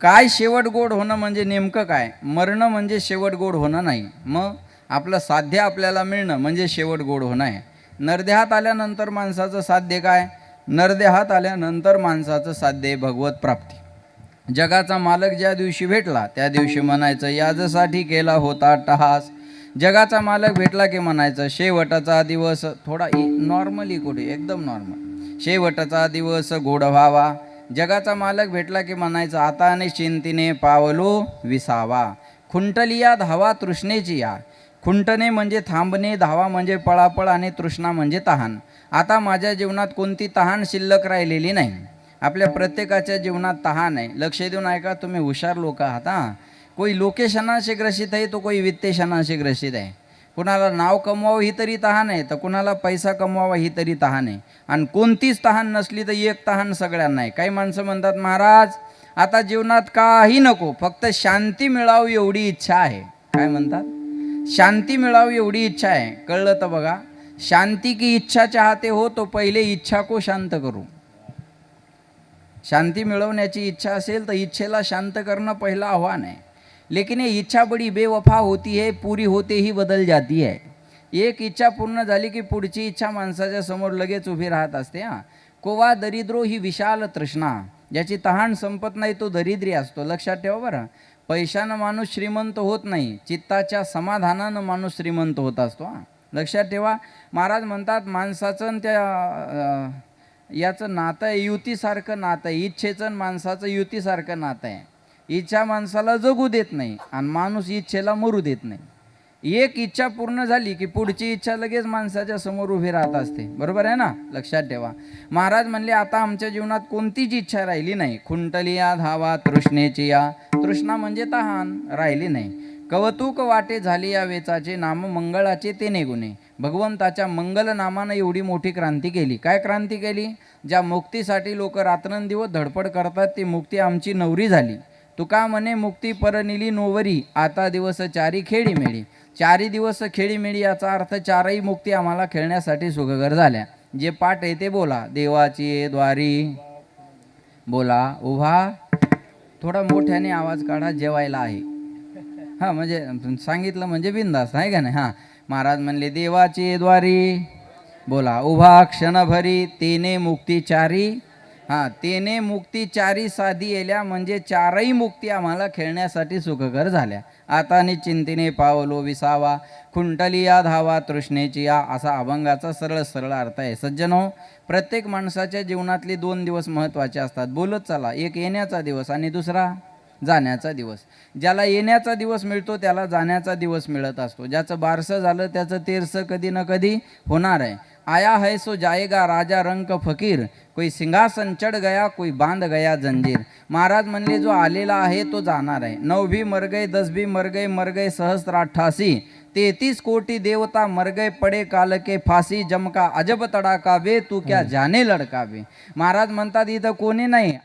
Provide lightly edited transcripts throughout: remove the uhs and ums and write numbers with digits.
काय शेवट गोड होणं म्हणजे नेमकं काय? मरणं म्हणजे शेवट गोड होणं नाही. मग आपलं साध्य आपल्याला मिळणं म्हणजे शेवट गोड होणं आहे. नरदेहात आल्यानंतर माणसाचं साध्य काय? नरदेहात आल्यानंतर माणसाचं साध्य भगवत प्राप्ती. जगाचा मालक ज्या दिवशी भेटला त्या दिवशी म्हणायचं याजसाठी केला होता टहास. जगाचा मालक भेटला की म्हणायचं शेवटाचा दिवस थोडा नॉर्मली कुठे एकदम नॉर्मल. शेवटाचा दिवस गोड व्हावा. जगाचा मालक भेटला की म्हणायचं आता आणि चिंतीने पावलो विसावा. खुंटलिया धावा तृष्णेची या. खुंटणे म्हणजे थांबणे, धावा म्हणजे पळापळ आणि तृष्णा म्हणजे तहान. आता माझ्या जीवनात कोणती तहान शिल्लक राहिलेली नाही. आपल्या प्रत्येकाच्या जीवनात तहान आहे. लक्ष देऊन ऐका, तुम्ही हुशार लोक आहात. हां, कोई लोकेशनाशी ग्रसित आहे तो कोई वित्तेशनाशी ग्रसित आहे. कुणाला नाव कमवावं ही तरी तहान आहे, तर कुणाला पैसा कमवावा ही तरी तहान आहे. आणि कोणतीच तहान नसली तर एक तहान सगळ्यांना आहे. काही माणसं म्हणतात महाराज आता जीवनात काही नको, फक्त शांती मिळावी एवढी इच्छा आहे. काय म्हणतात? शांती मिळावी एवढी इच्छा आहे. कळलं तर बघा, शांती की इच्छा चाहते हो तो पहिले इच्छा को शांत करू. शांती मिळवण्याची इच्छा असेल तर इच्छेला शांत करणं पहिलं आव्हान आहे. लेकिन ये इच्छा बड़ी बेवफा होती है, पूरी होते ही बदल जाती है. एक इच्छा पूर्ण झाली की पुढची इच्छा माणसाच्या समोर लगेच उभी राहत असते. हां, कोवा दरिद्रो ही विशाल तृष्णा. ज्याची तहान संपत नाही तो दरिद्री असतो. लक्षात ठेवा बरं. पैशानं माणूस श्रीमंत होत नाही, चित्ताच्या समाधानानं माणूस श्रीमंत होत असतो. हां, लक्षात ठेवा. महाराज म्हणतात माणसाचं त्या याचं नातं आहे युतीसारखं नातं आहे. इच्छेचं माणसाचं युतीसारखं नातं आहे. इच्छा माणसाला जगू देत नाही आणि माणूस इच्छेला मरू देत नाही. एक इच्छा पूर्ण झाली की पुढची इच्छा लगेच माणसाच्या समोर उभी राहत असते. बरोबर आहे ना? लक्षात ठेवा. महाराज म्हणले आता आमच्या जीवनात कोणतीच इच्छा राहिली नाही. खुंटलिया धावा तृष्णेची या. तृष्णा म्हणजे तहान राहिली नाही. कवतुक वाटे झाली या वेचाचे, नाम मंगळाचे तेने गुणे. भगवंताच्या मंगल नामानं एवढी मोठी क्रांती केली. काय क्रांती केली? ज्या मुक्तीसाठी लोक रात्रंदिवस धडपड करतात ती मुक्ती आमची नवरी झाली. तुका म्हणे मुक्ती परनिली नोवरी, आता दिवस चारी खेळी मेळी. चारी दिवस खेळी मेळी याचा अर्थ चारही मुक्ती आम्हाला खेळण्यासाठी सुखकर झाल्या. जे पाठ आहे ते बोला. देवाची द्वारी बोला उभा. थोडा मोठ्याने आवाज काढा, जेवायला आहे. हां, म्हणजे सांगितलं म्हणजे बिंदास आहे का नाही? हां, महाराज म्हणले देवाची द्वारी बोला उभा क्षणभरी, तेने मुक्ती चारी. हां, तेने मुक्ती चारी साधी येल्या म्हणजे चारही मुक्ती आम्हाला खेळण्यासाठी सुखकर झाल्या. आता निश्चिंतीने पावलो विसावा, खुंटलिया धावा तृष्णेची या, असा अभंगाचा सरळ सरळ अर्थ आहे. सज्जनो, प्रत्येक माणसाच्या जीवनातले 2 दिवस महत्त्वाचे असतात. बोलत चला. एक येण्याचा दिवस आणि दुसरा जाण्याचा दिवस. ज्याला येण्याचा दिवस मिळतो त्याला जाण्याचा दिवस मिळत असतो. ज्याचं बारसं झालं त्याचं तेरसं कधी ना कधी होणार आहे. आया है सो जाएगा राजा रंक फकीर, कोई सिंहासन चढ गया कोई बांध गया जंजीर. महाराज म्हणले जो आलेला आहे तो जाणार आहे. 9 भी मर गए 10 भी मर गए सहस्त्र 88, 33 कोटी देवता मर गए पडे काल के फासी, जमका अजब तडाका बे तू क्या जाने लडका बे. महाराज म्हणतात इथं कोणी नाही.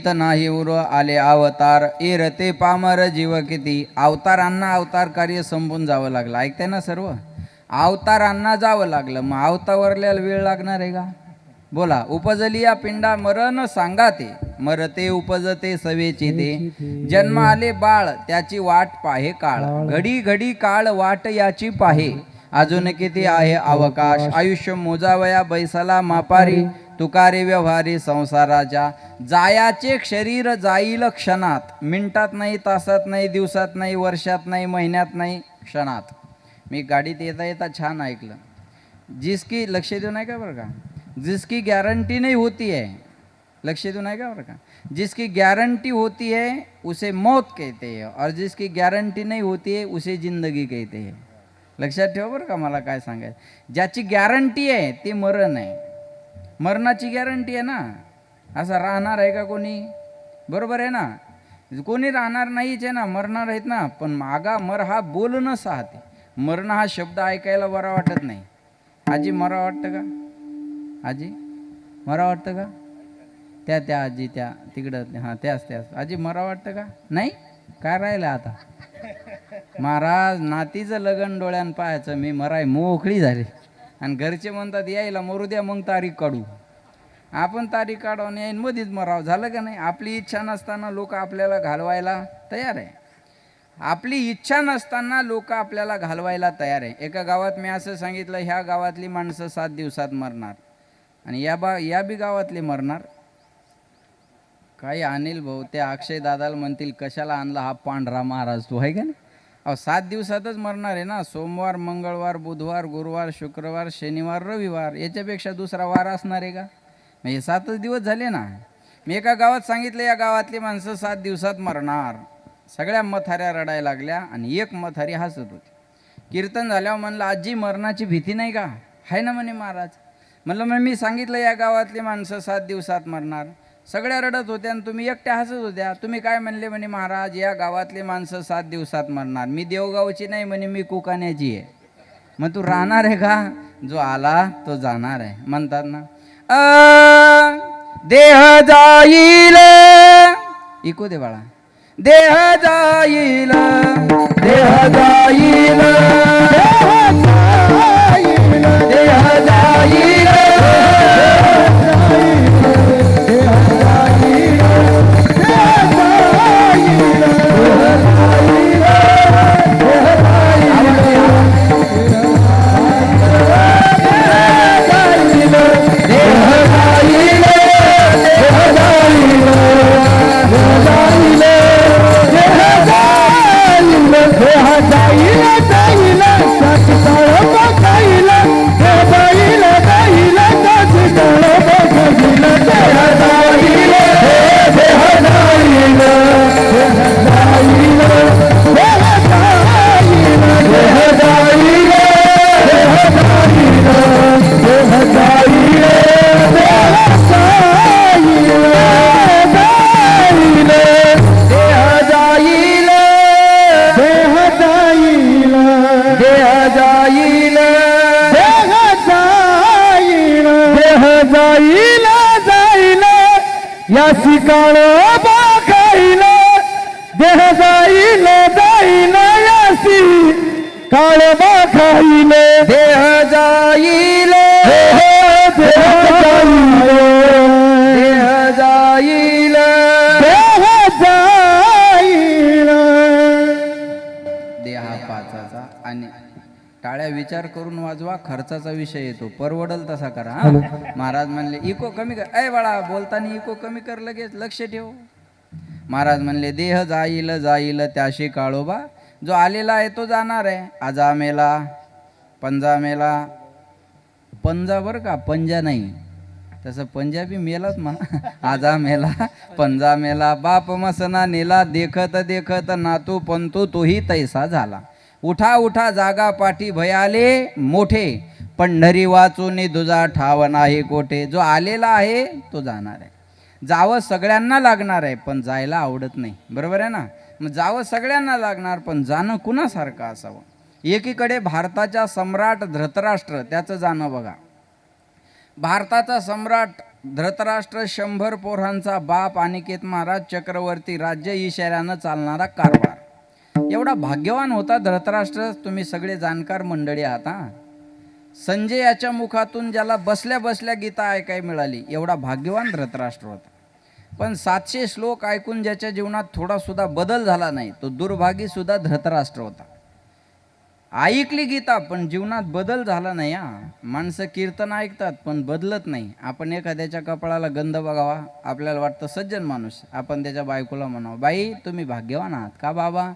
करीत नाही उर आले अवतार एरते पामर जीव किती. अवतारांना अवतार कार्य संपून जावं लागलं. ऐकताय ना सर्व, अवतारांना जावं लागलं. मग अवतावरल्याला वेळ लागणार आहे का? बोला. उपजली या पिंडा मरण सांगा ते, मरते उपजते सवेची ते. जन्म आले बाळ त्याची वाट पाहे काळ, घडी घडी काळ वाट याची पाहे. अजून किती आहे अवकाश, आयुष्य मोजावया बैसाला मापारी. तुकारे व्यवहारी संसाराच्या, जायाचे शरीर जाईल क्षणात. मिनिटात नाही, तासात नाही, दिवसात नाही, वर्षात नाही, महिन्यात नाही, क्षणात. मी गाडीत येता येता छान ऐकलं, जिसकी, लक्ष देऊ नाही का बरं का, जिसकी गॅरंटी नहीं होती है, लक्ष्य तो नहीं का बरं का, जिसकी गारंटी होती है उसे मौत कहते हैं और जिसकी गारंटी नहीं होती है उसे जिंदगी कहते हैं. लक्षात ठेवा बरं का. मला काय सांगायचं, ज्याची गॅरंटी आहे ते मरण आहे. मरणाची गॅरंटी आहे ना, असं राहणार आहे का कोणी? बरोबर आहे ना, कोणी राहणार नाहीच आहे ना, मरणार आहेत ना. पण मागा मर हा बोलणं साहते, मरण हा शब्द ऐकायला बरा वाटत नाही. आजी मरा वाटतं का? आजी मरा वाटतं का? त्या आजी त्या तिकडं, हां त्याच आजी मरा वाटतं का? नाही. काय राहिलं आता? महाराज नातीचं लगन डोळ्यान पाहायचं, मी मराय मोकळी झाली. आणि घरचे म्हणतात यायला मरू द्या, मग तारीख काढू. आपण तारीख काढून येईन मध्येच मराव. झालं का नाही? आपली इच्छा नसताना लोक आपल्याला घालवायला तयार आहे. आपली इच्छा नसताना लोक आपल्याला घालवायला तयार आहे. एका गावात मी असं सांगितलं, ह्या गावातली माणसं 7 दिवसात मरणार आणि या बी गावातले मरणार. काही अनिल भाऊ त्या अक्षय दादाला म्हणतील कशाला आणला हा पांढरा महाराज तू, आहे का नाही? अहो 7 दिवसातच मरणार आहे ना. सोमवार, मंगळवार, बुधवार, गुरुवार, शुक्रवार, शनिवार, रविवार, याच्यापेक्षा दुसरा वार असणार आहे का? म्हणजे 7च दिवस झाले ना. मी एका गावात सांगितलं, या गावातली माणसं 7 दिवसात मरणार. सगळ्या मथाऱ्या रडायला लागल्या आणि एक मथारी हसत होती. कीर्तन झाल्यावर म्हणलं आजी मरणाची भीती नाही का? आहे ना म्हणे महाराज. म्हणलं मग मी सांगितलं या गावातली माणसं 7 दिवसात मरणार. सगळ्या रडत होत्या आणि तुम्ही एकट्या हसत होत्या. तुम्ही काय म्हणले? म्हणे महाराज या गावातली माणसं 7 दिवसात मरणार. मी देवगावची नाही म्हणे, मी कुकाण्याची आहे. मग तू राहणार आहे का? जो आला तो जाणार आहे म्हणतात ना. देह जाईल, इको दे बाळा. देह जाईल, देह जाईल, देह जाईल, यासी काळोबा खाईल, देह जाईल जाईल, यासी काळोबा खाईल, देह जाईल, देह जाईल, देह जाईल, देह जाईल. देहा पाचाचा आणि टाळ्या विचार करून वाजवा, खर्चाचा विषय येतो, परवडल तसा करा. महाराज म्हणले इको कमी कर. ऐ बाळा बोलताना इको कमी कर, लगेच लक्ष ठेव. महाराज म्हणले देह जाईल जाईल त्याशी काळोबा, जो आलेला आहे तो जाणार आहे. आजा मेला, पंजा मेला, पंजा बरं का, पंजा नाही, तसं पंजाबी मेलाच म्हणा. आजा मेला, पंजा मेला, बाप मसना नेला, देखत देखत नातू पंतू तोही तैसा झाला. उठा उठा जागा पाठी भयाले मोठे, पंढरी वाचून दुजा ठाव नाही कोठे. जो आलेला आहे तो जाणार आहे. जावं सगळ्यांना लागणार आहे पण जायला आवडत नाही. बरोबर आहे ना? मग जावं सगळ्यांना लागणार पण जाणं कुणासारखं असावं. एकीकडे भारताचा सम्राट धृतराष्ट्र, त्याचं जाणं बघा. भारताचा सम्राट धृतराष्ट्र 100 पोरांचा बाप, अनिकेत महाराज चक्रवर्ती, राज्य इशाऱ्यानं चालणारा कारभार. एवढा भाग्यवान होता धृतराष्ट्र. तुम्ही सगळे जाणकार मंडळी आहात. संजयाच्या मुखातून ज्याला बसल्या बसल्या गीता ऐकाय मिळाली, एवढा भाग्यवान धृतराष्ट्र होता. पण 700 श्लोक ऐकून ज्याच्या जीवनात थोडा सुद्धा बदल झाला नाही, तो दुर्भागी सुद्धा धृतराष्ट्र होता. ऐकली गीता पण जीवनात बदल झाला नाही. माणसं कीर्तन ऐकतात पण बदलत नाही. आपण एखाद्याच्या कपाळाला गंध बघावा, आपल्याला वाटतं सज्जन माणूस, आपण त्याच्या बायकोला म्हणावं, बाई तुम्ही भाग्यवान आहात. का बाबा?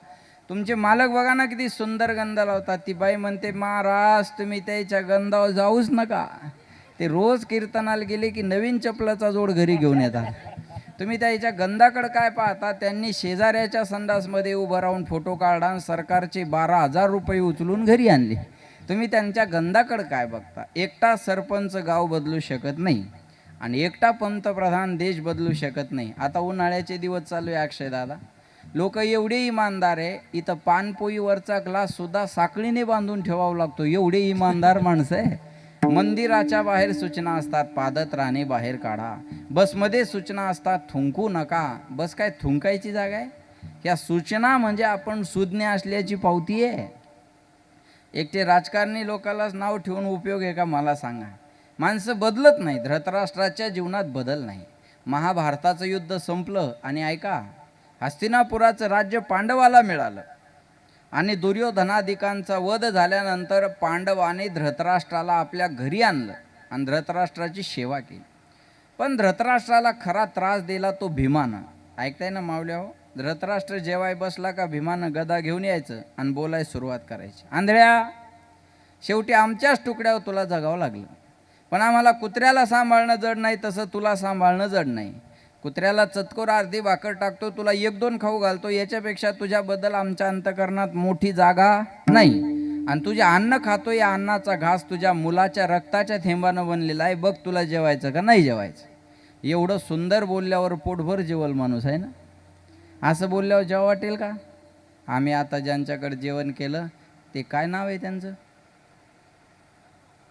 तुमचे मालक बघा ना किती सुंदर गंध लावतात. ती बाई म्हणते, महाराज तुम्ही त्याच्या गंधावर जाऊच नका. ते रोज कीर्तनाला गेले की नवीन चपलाचा जोड घरी घेऊन येतात. तुम्ही त्याच्या गंधाकडे काय पाहता? त्यांनी शेजाऱ्याच्या संडासमध्ये उभं राहून फोटो काढला आणि सरकारचे 12,000 रुपये उचलून घरी आणले. तुम्ही त्यांच्या गंधाकडे काय बघता? एकटा सरपंच गाव बदलू शकत नाही आणि एकटा पंतप्रधान देश बदलू शकत नाही. आता उन्हाळ्याचे दिवस चालू आहे अक्षय दादा, लोक एवढे इमानदार आहे, इथं पानपोईवरचा ग्लास सुद्धा साखळीने बांधून ठेवावा लागतो, एवढे इमानदार माणसं आहे. मंदिराच्या बाहेर सूचना असतात, पादत राहणे बाहेर काढा. बसमध्ये सूचना असतात, थुंकू नका. बस काय थुंकायची जागा आहे? या सूचना म्हणजे आपण सुज्ञ असल्याची पावती आहे. एकटे राजकारणी लोकांनाच नाव ठेवून उपयोग आहे का मला सांगा? माणसं बदलत नाही. धृतराष्ट्राच्या जीवनात बदल नाही. महाभारताचं युद्ध संपलं आणि ऐका, हस्तिनापुराचं राज्य पांडवाला मिळालं आणि दुर्योधनादिकांचा वध झाल्यानंतर पांडवाने धृतराष्ट्राला आपल्या घरी आणलं आणि धृतराष्ट्राची सेवा केली. पण धृतराष्ट्राला खरा त्रास दिला तो भीमानं. ऐकताय ना मावल्या हो? धृतराष्ट्र जेवाय बसला का भीमानं गदा घेऊन यायचं आणि बोलाय सुरुवात करायची, आंधळ्या शेवटी आमच्याच तुकड्यावर तुला जगावं लागलं. पण आम्हाला कुत्र्याला सांभाळणं जड नाही तसं तुला सांभाळणं जड नाही. कुत्र्याला चतकोर अर्धी भाकर टाकतो, तुला 1-2 खाऊ घालतो, याच्यापेक्षा तुझ्याबद्दल आमच्या अंतकरणात मोठी जागा नाही. आणि तुझे अन्न खातो, या अन्नाचा घास तुझ्या मुलाच्या रक्ताच्या थेंबानं बनलेला आहे. बघ तुला जेवायचं का नाही जेवायचं? एवढं सुंदर बोलल्यावर पोटभर जेवल माणूस आहे ना. असं बोलल्यावर जेव्हा वाटेल का? आम्ही आता ज्यांच्याकडे जेवण केलं ते काय नाव आहे त्यांचं?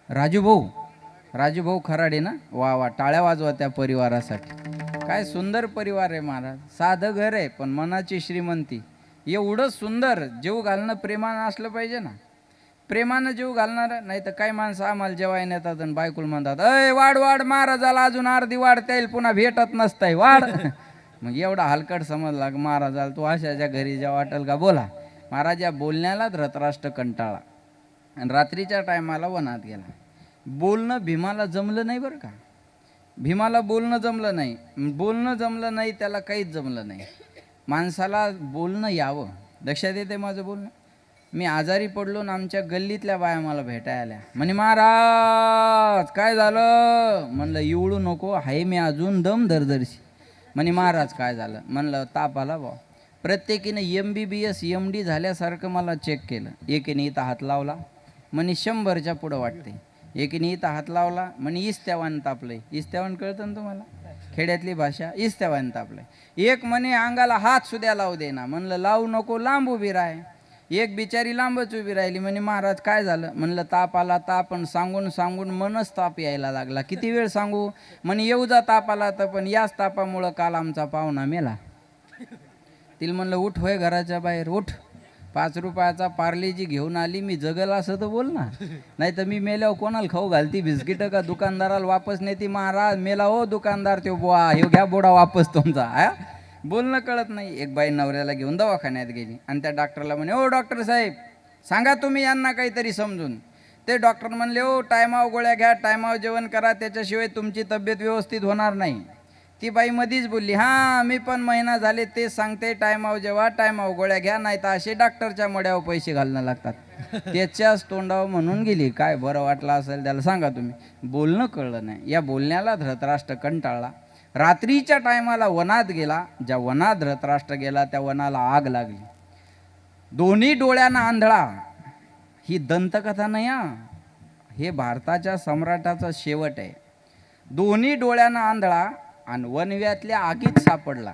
राजूभाऊ खराडे ना. वा वा, टाळ्या वाजवा त्या परिवारासाठी. काय सुंदर परिवार आहे महाराज. साधं घर आहे पण मनाची श्रीमंती. एवढं सुंदर. जीव घालणं प्रेमानं असलं पाहिजे ना. प्रेमानं जीव घालणार नाही तर काही माणसं आम्हाला जेवायला येतात आणि बायकुल म्हणतात, अय वाढ महाराजाला अजून अर्धी वाढता येईल, पुन्हा भेटत नसताय वाढ. मग एवढा हलकट समजला महाराजाला, तू अशाच्या घरी जेव्हा वाटेल का बोला. महाराज या बोलण्याला धृतराष्ट्र कंटाळा आणि रात्रीच्या टायमाला वनात गेला. बोलणं भीमाला जमलं नाही बरं का. भीमाला बोलणं जमलं नाही. बोलणं जमलं नाही त्याला काहीच जमलं नाही. माणसाला बोलणं यावं. लक्षात येते माझं बोलणं? मी आजारी पडलो ना, आमच्या गल्लीतल्या बाया मला भेटायला आल्या. म्हणे महाराज काय झालं? म्हणलं इवळू नको, हाय मी अजून दम दरदरशी. म्हणे महाराज काय झालं? म्हणलं ताप आला बा. प्रत्येकीने MBBS MD झाल्यासारखं मला चेक केलं. एकीने इथं हात लावला, म्हणे 100च्या पुढं वाटते. एकीने इथं हात लावला, म्हणे इस्त्यावान तापलंय. इस्त्यावान कळतं ना तुम्हाला? खेड्यातली भाषा. इस्त्यावान तापलंय. एक म्हणे अंगाला हात सुद्धा लावू दे ना. म्हणलं लावू नको, लांब उभी राह. एक बिचारी लांबच उभी राहिली. म्हणे महाराज काय झालं? म्हणलं ताप आला. ताप पण सांगून सांगून मनच ताप यायला लागला. किती वेळ सांगू? म्हणे येऊ जा ताप आला तर, पण याच तापामुळं काल आमचा पाहुणा मेला. तिला म्हणलं उठ, होय घराच्या बाहेर उठ. 5 रुपयाचा पार्लेजी घेऊन आली, मी जगल असं तर बोल ना. नाही तर मी मेल्यावर कोणाला खाऊ घालती? बिस्किट का दुकानदाराला वापस नेती? महाराज मेला हो दुकानदार, तो बुवा हे घ्या बोडा वापस तुमचा. बोलणं कळत नाही. एक बाई नवऱ्याला घेऊन दवाखान्यात गेली आणि त्या डॉक्टरला म्हणे, ओ डॉक्टर साहेब सांगा तुम्ही यांना काहीतरी समजून. ते डॉक्टर म्हणले, ओ टायमावर गोळ्या घ्या, टायमावर जेवण करा, त्याच्याशिवाय तुमची तब्येत व्यवस्थित होणार नाही. ती बाई मधीच बोलली, हां मी पण महिना झाले तेच सांगते, टायमावर जेव्हा, टायमावर गोळ्या घ्या, नाही तर असे डॉक्टरच्या मड्यावर पैसे घालणं लागतात. त्याच्याच तोंडावर म्हणून गेली. काय बरं वाटलं असेल त्याला सांगा तुम्ही. बोलणं कळलं नाही. या बोलण्याला धृतराष्ट्र कंटाळला. रात्रीच्या टायमाला वनात गेला. ज्या वनात धृतराष्ट्र गेला त्या वनाला आग लागली. दोन्ही डोळ्यांना आंधळा. ही दंतकथा नाही हा, हे भारताच्या सम्राटाचा शेवट आहे. दोन्ही डोळ्यांना आंधळा आणि वनव्यातल्या आगीत सापडला.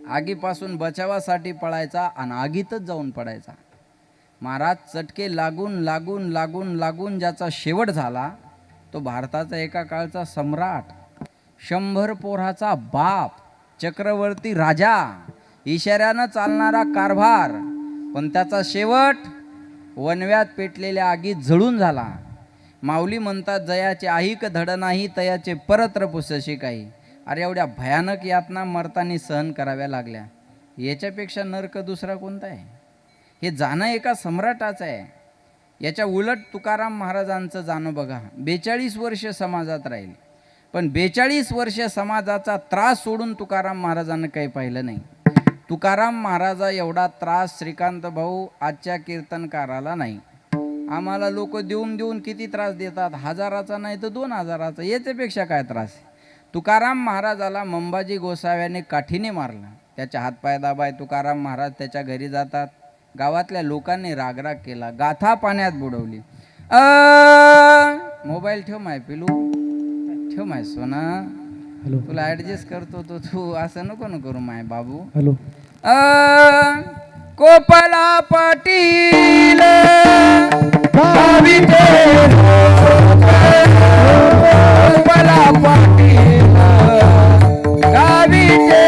आगीपासून बचावासाठी पळायचा आणि आगीतच जाऊन पडायचा. महाराज चटके लागून लागून लागून लागून ज्याचा शेवट झाला तो भारताचा एका काळचा सम्राट. 100 पोराचा बाप, चक्रवर्ती राजा, इशाऱ्यानं चालणारा कारभार, पण त्याचा शेवट वनव्यात पेटलेल्या आगीत जळून झाला. माऊली म्हणतात, जयाचे ऐक धड नाही तयाचे परत्र पुसशी काही. अरे एवढ्या भयानक यातना मरतानी सहन कराव्या लागल्या, याच्यापेक्षा नरक दुसरा कोणता आहे? हे जाणं एका सम्राटाचं आहे. याच्या उलट तुकाराम महाराजांचं जाणं बघा. 42 वर्ष समाजात राहील, पण 42 वर्ष समाजाचा त्रास सोडून तुकाराम महाराजांना काही पाहिलं नाही. तुकाराम महाराजा एवढा त्रास श्रीकांत भाऊ आजच्या कीर्तनकाराला नाही. आम्हाला लोक देऊन देऊन किती त्रास देतात, 1000चा नाही तर 2000चा, याच्यापेक्षा काय त्रास. तुकाराम महाराजाला मंबाजी गोसाव्याने काठीने मारलं. त्याच्या हातपाय दाबाय तुकाराम महाराज त्याच्या घरी जातात. गावातल्या लोकांनी रागराग केला, गाथा पाण्यात बुडवली. मोबाईल ठेव माय पिलू, ठेव माय सोना, तुला ऍडजस्ट करतो तो, तू असं नको न करू माय बाबू. हॅलो. कोपला पाटील कोपला पाटील गावीचे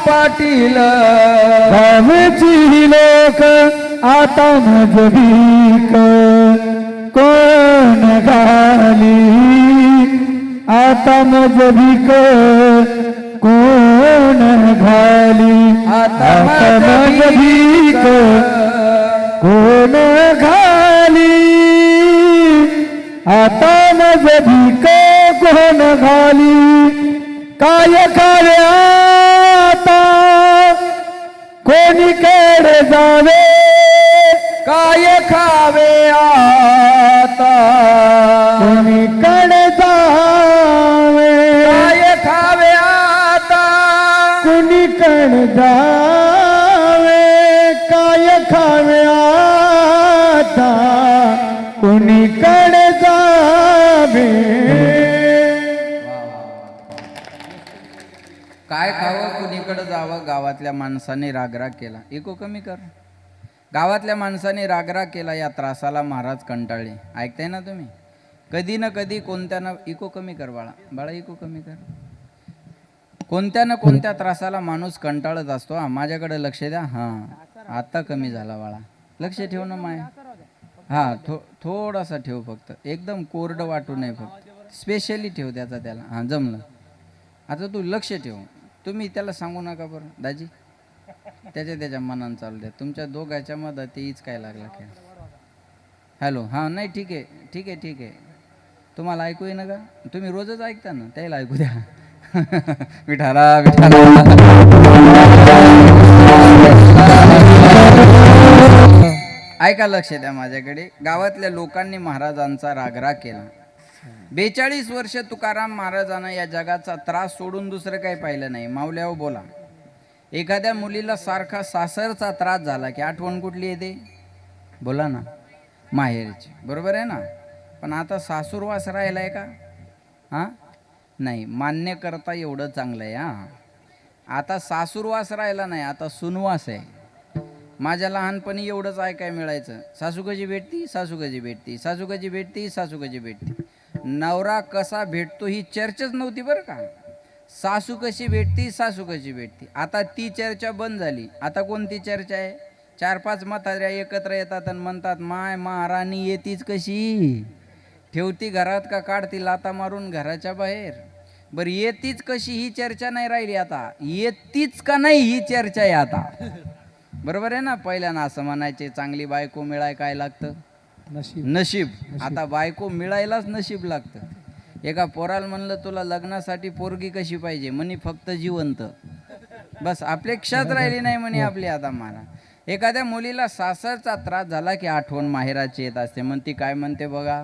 पाटील गावची लोक आता मजबीक कोण घाली, आता मजबीक कोण घाली, आता मजबीक कोण घाली, आता मजबीक कोण घाली. काय खावे आता कोणीकडे जावे, काय खावे आता कोणीकडे जावे, काय खावे आता कोणीकडे जावे, काय खावे आता कोणीकडे जावे. काय खावं कुणीकडे जावं, गावातल्या माणसाने रागराग केला. इको कमी कर. गावातल्या माणसाने रागराग केला. या त्रासाला महाराज कंटाळले. ऐकताय ना तुम्ही? कधी ना कधी कोणत्या ना, इको कमी कर बाळा, बाळा इको कमी कर. कोणत्या ना कोणत्या त्रासाला माणूस कंटाळत असतो. हा माझ्याकडे लक्ष द्या. हां आता कमी झाला बाळा, लक्ष ठेव ना माय. हां थोडासा ठेव फक्त, एकदम कोरडं वाटू नये, फक्त स्पेशली ठेव त्याचा त्याला. हां जमलं. आता तू लक्ष ठेव. तुम्ही त्याला सांगू नका बरं दाजी, त्याच्या मनानं चालू द्या. तुमच्या दोघांच्या मध्ये तेच काय लागला खेळ. हॅलो. हां नाही ठीक आहे ठीक आहे ठीक आहे. तुम्हाला ऐकू येईना का? तुम्ही रोजच ऐकता ना, त्याला ऐकू द्या. विठाला विठाला. ऐका, लक्ष द्या माझ्याकडे. गावातल्या लोकांनी महाराजांचा रागराग केला. 42 वर्ष तुकाराम महाराजांना या जगाचा त्रास सोडून दुसरं काही पाहिलं नाही. माऊल्यावर बोला. एखाद्या मुलीला सारखा सासरचा त्रास झाला की आठवण कुठली येते? बोला ना, माहेरची. बरोबर आहे ना? पण आता सासूरवास राहिलाय का? हां नाही, मान्य करता एवढं चांगलं आहे. हां आता सासूरवास राहिला नाही, आता सुनवास आहे. माझ्या लहानपणी एवढंच ऐकाय मिळायचं, सासू कशी भेटती, सासू कशी भेटती, सासू कशी भेटती, सासू कशी भेटती. नवरा कसा भेटतो ही चर्चाच नव्हती बरं का. सासू कशी भेटती, सासू कशी भेटती. आता ती चर्चा बंद झाली. आता कोणती चर्चा आहे? 4-5 म्हाताऱ्या एकत्र येतात आणि म्हणतात माय महाराणी येतीच कशी, ठेवती घरात का काढती लाता मारून घराच्या बाहेर. बरं येतीच कशी ही चर्चा नाही राहिली आता, येतीच का नाही ही चर्चा आहे आता. बरोबर आहे ना. पहिल्यानं असं म्हणायचे चांगली बायको मिळाय काय लागतं, नशीब. आता बायको मिळायलाच नशीब लागतं. एका पोराला म्हणलं तुला लग्नासाठी पोरगी कशी पाहिजे, म्हणे फक्त जिवंत. बस अपेक्षाच राहिली नाही म्हणे आपली आता. मला एखाद्या मुलीला सासरचा त्रास झाला की आठवण माहेराची येत असते. म्हणती काय म्हणते बघा,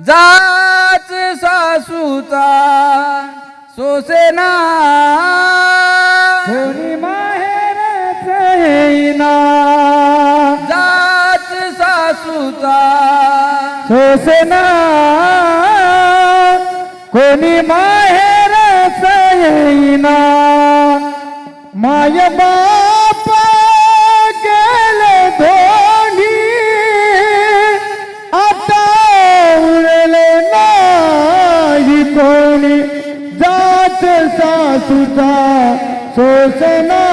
जाच सासूचा सोसेना कोणी माहेरच येईना, जाच सासूचा सोसेना कोणी माहेरच येईना. माय बाप गेले दोन्ही, आता उरले नाही कोणी. जात सासूचा सोसना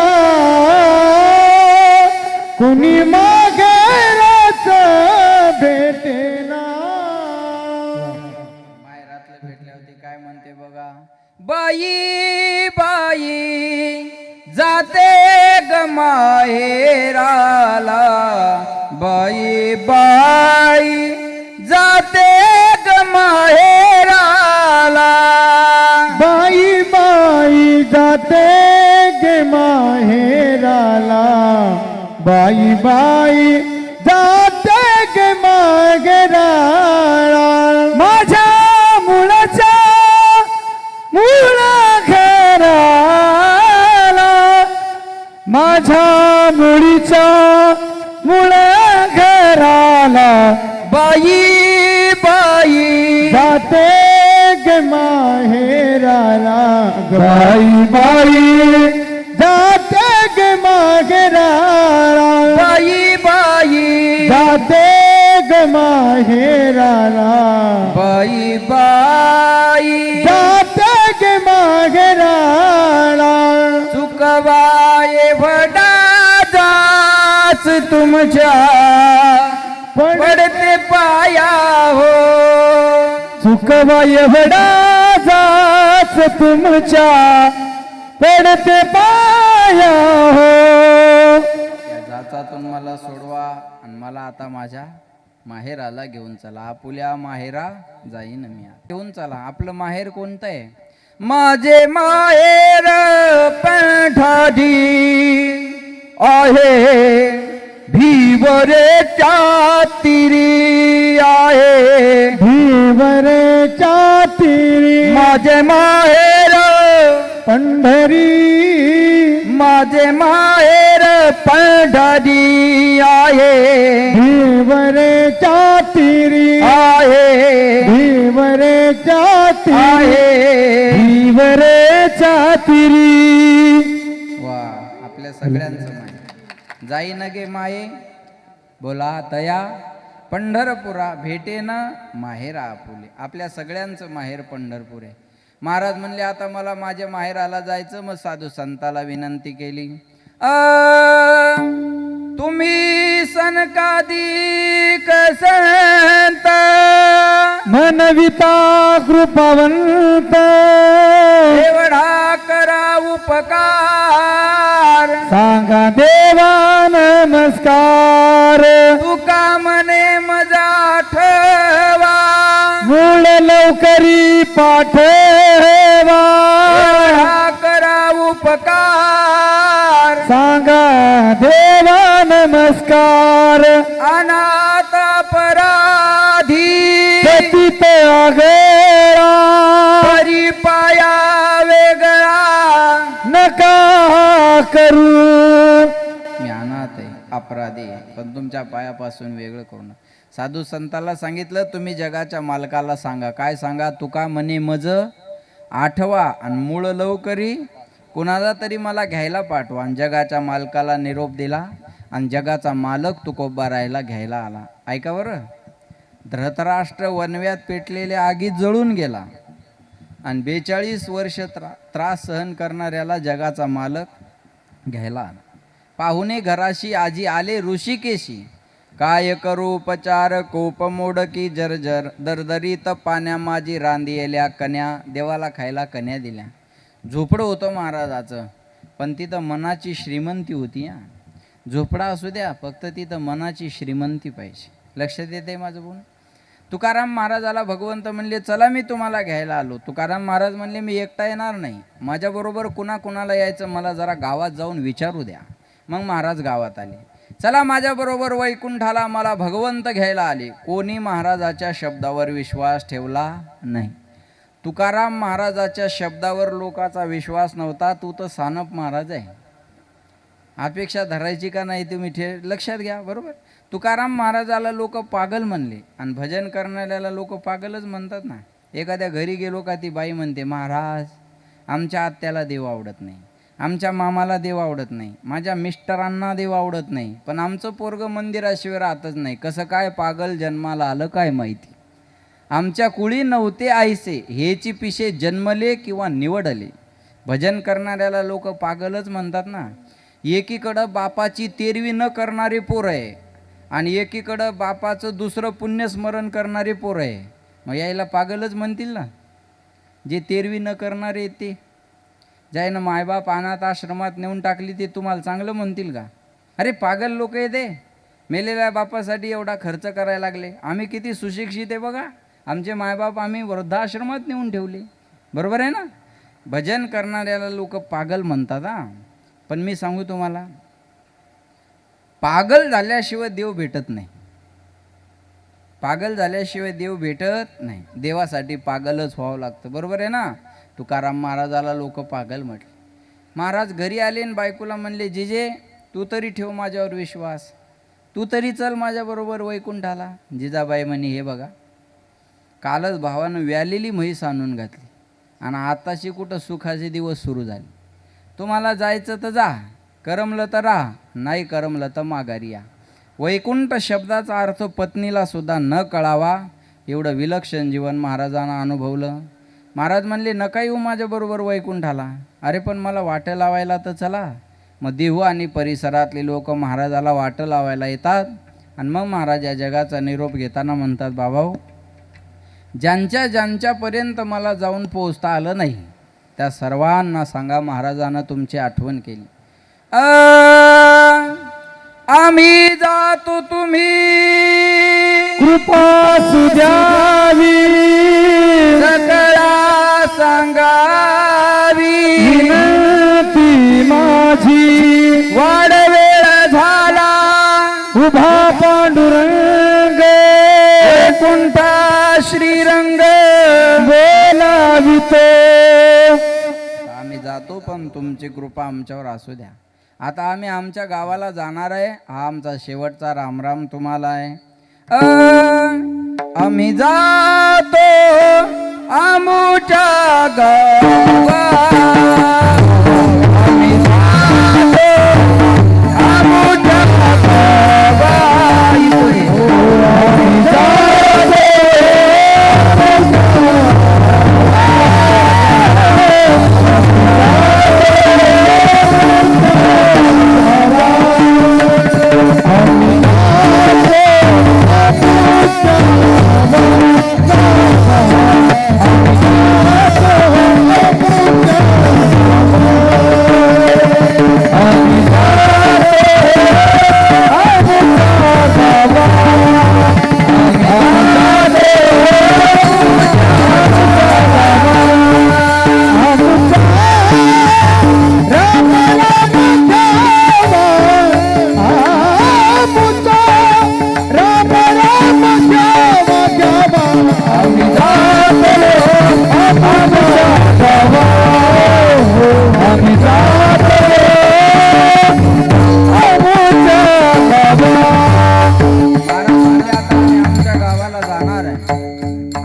कुणी मागेरच भेटेना. माहेरातलं भेटल्यावरती काय म्हणते बघा, बाई बाई जाते ग माहेराला, बाई बाई जाते ग माहेराला. बाई बाई जाते गे माहेराला, बाई बाई जाते गे माहेराला. माझ्या मुलाच्या मूळ घराला, माझ्या मुलीच्या मूळ घराला. बाई बाई जाते गे माहेराला, बाई बाई जाते गे माहेराला. बाई बाई जाते गे माहेराला, बाई बाई जाते गे माहेराला. चुकवाये वडा जाच तुमच्या पडते पाया हो, चुकवा एवढा जाच तुमच्या पडते पाया हो. या जाचातून मला सोडवा आणि मला आता माझ्या माहेराला घेऊन चला. आपुल्या माहेरा जाईन मी. घेऊन चला. आपलं माहेर कोणतं आहे? माझे माहेर पंढरी आहे, भिवरेच्या तीरी आहे. भीवरेच्या तीरी माझे माहेर पंढरी, माझे माहेर पंढरी आहे. भीवरेच्या तीरी आहे भीवरेच्या तीरी, आहे. भीवरेच्या तीरी. वा आपल्या सगळ्यांचं माहे जाई न गे माये बोला तया पंढरपुरा भेटेन माहेरा आपुले. आपल्या सगळ्यांचं माहेर पंढरपूर आहे. महाराज म्हणले आता मला माझ्या माहेराला जायचं. मग साधू संताला विनंती केली, तुम्ही सनकादिक संत मनविता कृपावंत, एवढा करा उपकार. सांगा देवा नमस्कार. तुका मने मजा ठेवा, मूळ लवकरी पाठवा. एवढा करा उपकार. सांगा देवा नमस्कार. अनाथ अपराधी पतित आगळा, परिपाया वेगळा. नका करू. मी अनाथ आहे, अपराधी आहे, पण तुमच्या पायापासून वेगळं करू नका. साधू संताला सांगितलं तुम्ही जगाच्या मालकाला सांगा. काय सांगा? तुका म्हणे मज आठवा आणि मूळ लवकरी कुणाला तरी मला घ्यायला पाठवा. आणि जगाच्या मालकाला निरोप दिला आणि जगाचा मालक तुकोबा राहायला घ्यायला आला. ऐका बरं, धृतराष्ट्र वनव्यात पेटलेल्या आगीत जळून गेला आणि 42 वर्ष त्रास सहन करणाऱ्याला जगाचा मालक घ्यायला आला. पाहुणे घराशी आजी आले ऋषिकेशी. काय करू उपचार कोप मोडकी जर्जर, दरदरीत पाण्या माझी रांदियेल्या कन्या. देवाला खायला कन्या दिल्या. झोपडं होतं महाराजाचं, पण तिथं मनाची श्रीमंती होती. झोपडा असू द्या, फक्त तिथं मनाची श्रीमंती पाहिजे. लक्षात येते माझं बोल. तुकाराम महाराजाला भगवंत म्हणले चला मी तुम्हाला घ्यायला आलो. तुकाराम महाराज म्हणले मी एकटा येणार नाही, माझ्याबरोबर कुणाला यायचं मला जरा गावात जाऊन विचारू द्या. मग महाराज गावात आले. चला माझ्याबरोबर वैकुंठाला, मला भगवंत घ्यायला आले. कोणी महाराजाच्या शब्दावर विश्वास ठेवला नाही. तुकाराम महाराजाच्या शब्दावर लोकांचा विश्वास नव्हता. तू तर सानप महाराज आहे, अपेक्षा धरायची का नाही तुम्ही लक्षात घ्या. बरोबर. तुकाराम महाराजाला लोक पागल म्हणले, आणि भजन करणाऱ्याला लोक पागलच म्हणतात ना. एखाद्या घरी गेलो का ती बाई म्हणते महाराज आमच्या आत्याला देव आवडत नाही, आमच्या मामाला देव आवडत नाही, माझ्या मिस्टरांना देव आवडत नाही, पण आमचं पोरग मंदिराशिवाय राहतच नाही. कसं काय पागल जन्माला आलं काय माहिती. आमच्या कुळी नव्हते आईसे, हेची पिशे जन्मले किंवा निवडले. भजन करणाऱ्याला लोक पागलच म्हणतात ना. एकीकडं बापाची तेरवी न करणारे पोर आहे, आणि एकीकडं बापाचं दुसरं पुण्यस्मरण करणारे पोर आहे. मग यायला पागलच म्हणतील ना. जे तेरवी न करणारे ते, ज्यानं मायबाप अनाथ आश्रमात नेऊन टाकली, ते तुम्हाला चांगलं म्हणतील का? अरे पागल लोक येते. मेलेल्या बापासाठी एवढा खर्च करायला लागले. आम्ही किती सुशिक्षित आहे बघा, आमचे मायबाप आम्ही वृद्धाश्रमात नेऊन ठेवले. बरोबर आहे ना. भजन करणाऱ्याला लोक पागल म्हणतात. पण मी सांगू तुम्हाला, पागल झाल्याशिवाय देव भेटत नाही. पागल झाल्याशिवाय देव भेटत नाही. देवासाठी पागलच व्हावं लागतं. बरोबर आहे ना. तुकाराम महाराजाला लोक पागल म्हटले. महाराज घरी आले आणि बायकोला म्हणले जिजे तू तरी ठेव माझ्यावर विश्वास, तू तरी चल माझ्याबरोबर वैकुंठाला. जिजाबाई म्हणे हे बघा, कालच भावानं व्यालेली म्हैस आणून घातली, आणि आताशी कुठं सुखाचे दिवस सुरू झाले. तुम्हाला जायचं तर जा, करमलं तर राहा, नाही करमलं तर माघारी या. वैकुंठ शब्दाचा अर्थ पत्नीला सुद्धा न कळावा एवढं विलक्षण जीवन महाराजांना अनुभवलं. महाराज म्हणले नका येऊ माझ्याबरोबर वैकुंठाला. अरे पण मला वाटं लावायला तर चला. मग देहू आणि परिसरातले लोक महाराजाला वाटं लावायला येतात, आणि मग महाराज या जगाचा निरोप घेताना म्हणतात बाबाओ, ज्यांच्यापर्यंत मला जाऊन पोहोचता आलं नाही त्या सर्वांना सांगा महाराजांना तुमची आठवण केली. आम्ही जातो तुम्ही कृपा सुद्यावी, सकळा सांगावी. विनंती माझी वाड वेळ झाला, उभा पांडुरंग वैकुंठा श्रीरंग बोलावितो. आम्ही जातो, पण तुमची कृपा आमच्यावर असू द्या. आता आम्ही आमच्या गावाला जाणार आहे. हा आमचा शेवटचा रामराम तुम्हाला आहे. आम्ही जातो आमच्या गावा, आम्ही जातो आमच्या गावा. आम्ही जातो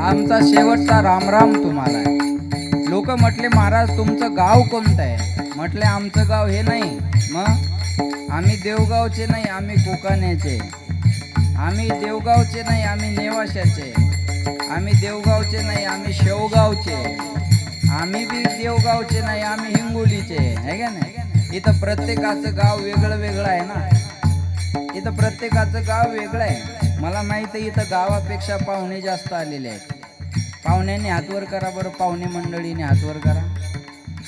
आमचा शेवटचा रामराम तुम्हाला आहे. लोक म्हटले महाराज तुमचं गाव कोणतं आहे? म्हटले आमचं गाव हे नाही. मग आम्ही देवगावचे नाही, आम्ही कोकाण्याचे. आम्ही देवगावचे नाही, आम्ही नेवाशाचे. आम्ही देवगावचे नाही, आम्ही शेवगावचे. आम्ही बी देवगावचे नाही, आम्ही हिंगोलीचे. आहे का नाही? इथं प्रत्येकाचं गाव वेगळं वेगळं आहे ना, इथं प्रत्येकाचं गाव वेगळं आहे. मला माहित आहे इथं गावापेक्षा पाहुणे जास्त आलेले आहेत. पाहुण्यांनी हातवर करा बरं, पाहुणे मंडळीने हातवर करा.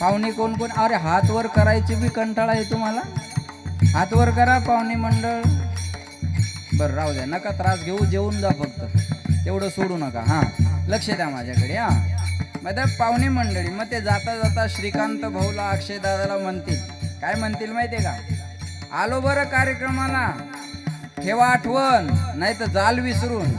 पाहुणे कोण कोण? अरे हातवर करायची बी कंटाळा आहे तुम्हाला? हातवर करा पाहुणे मंडळ. बरं राहू द्या, नका त्रास घेऊ, जेवून जा फक्त, तेवढं सोडू नका. हां लक्ष द्या माझ्याकडे. हां मग पाहुणे मंडळी, मग ते जाता जाता श्रीकांत भाऊला अक्षय दादाला म्हणतील, काय म्हणतील माहिती आहे का? आलो बरं कार्यक्रमाला, ठेवा आठवण, नाही तर जाल विसरून.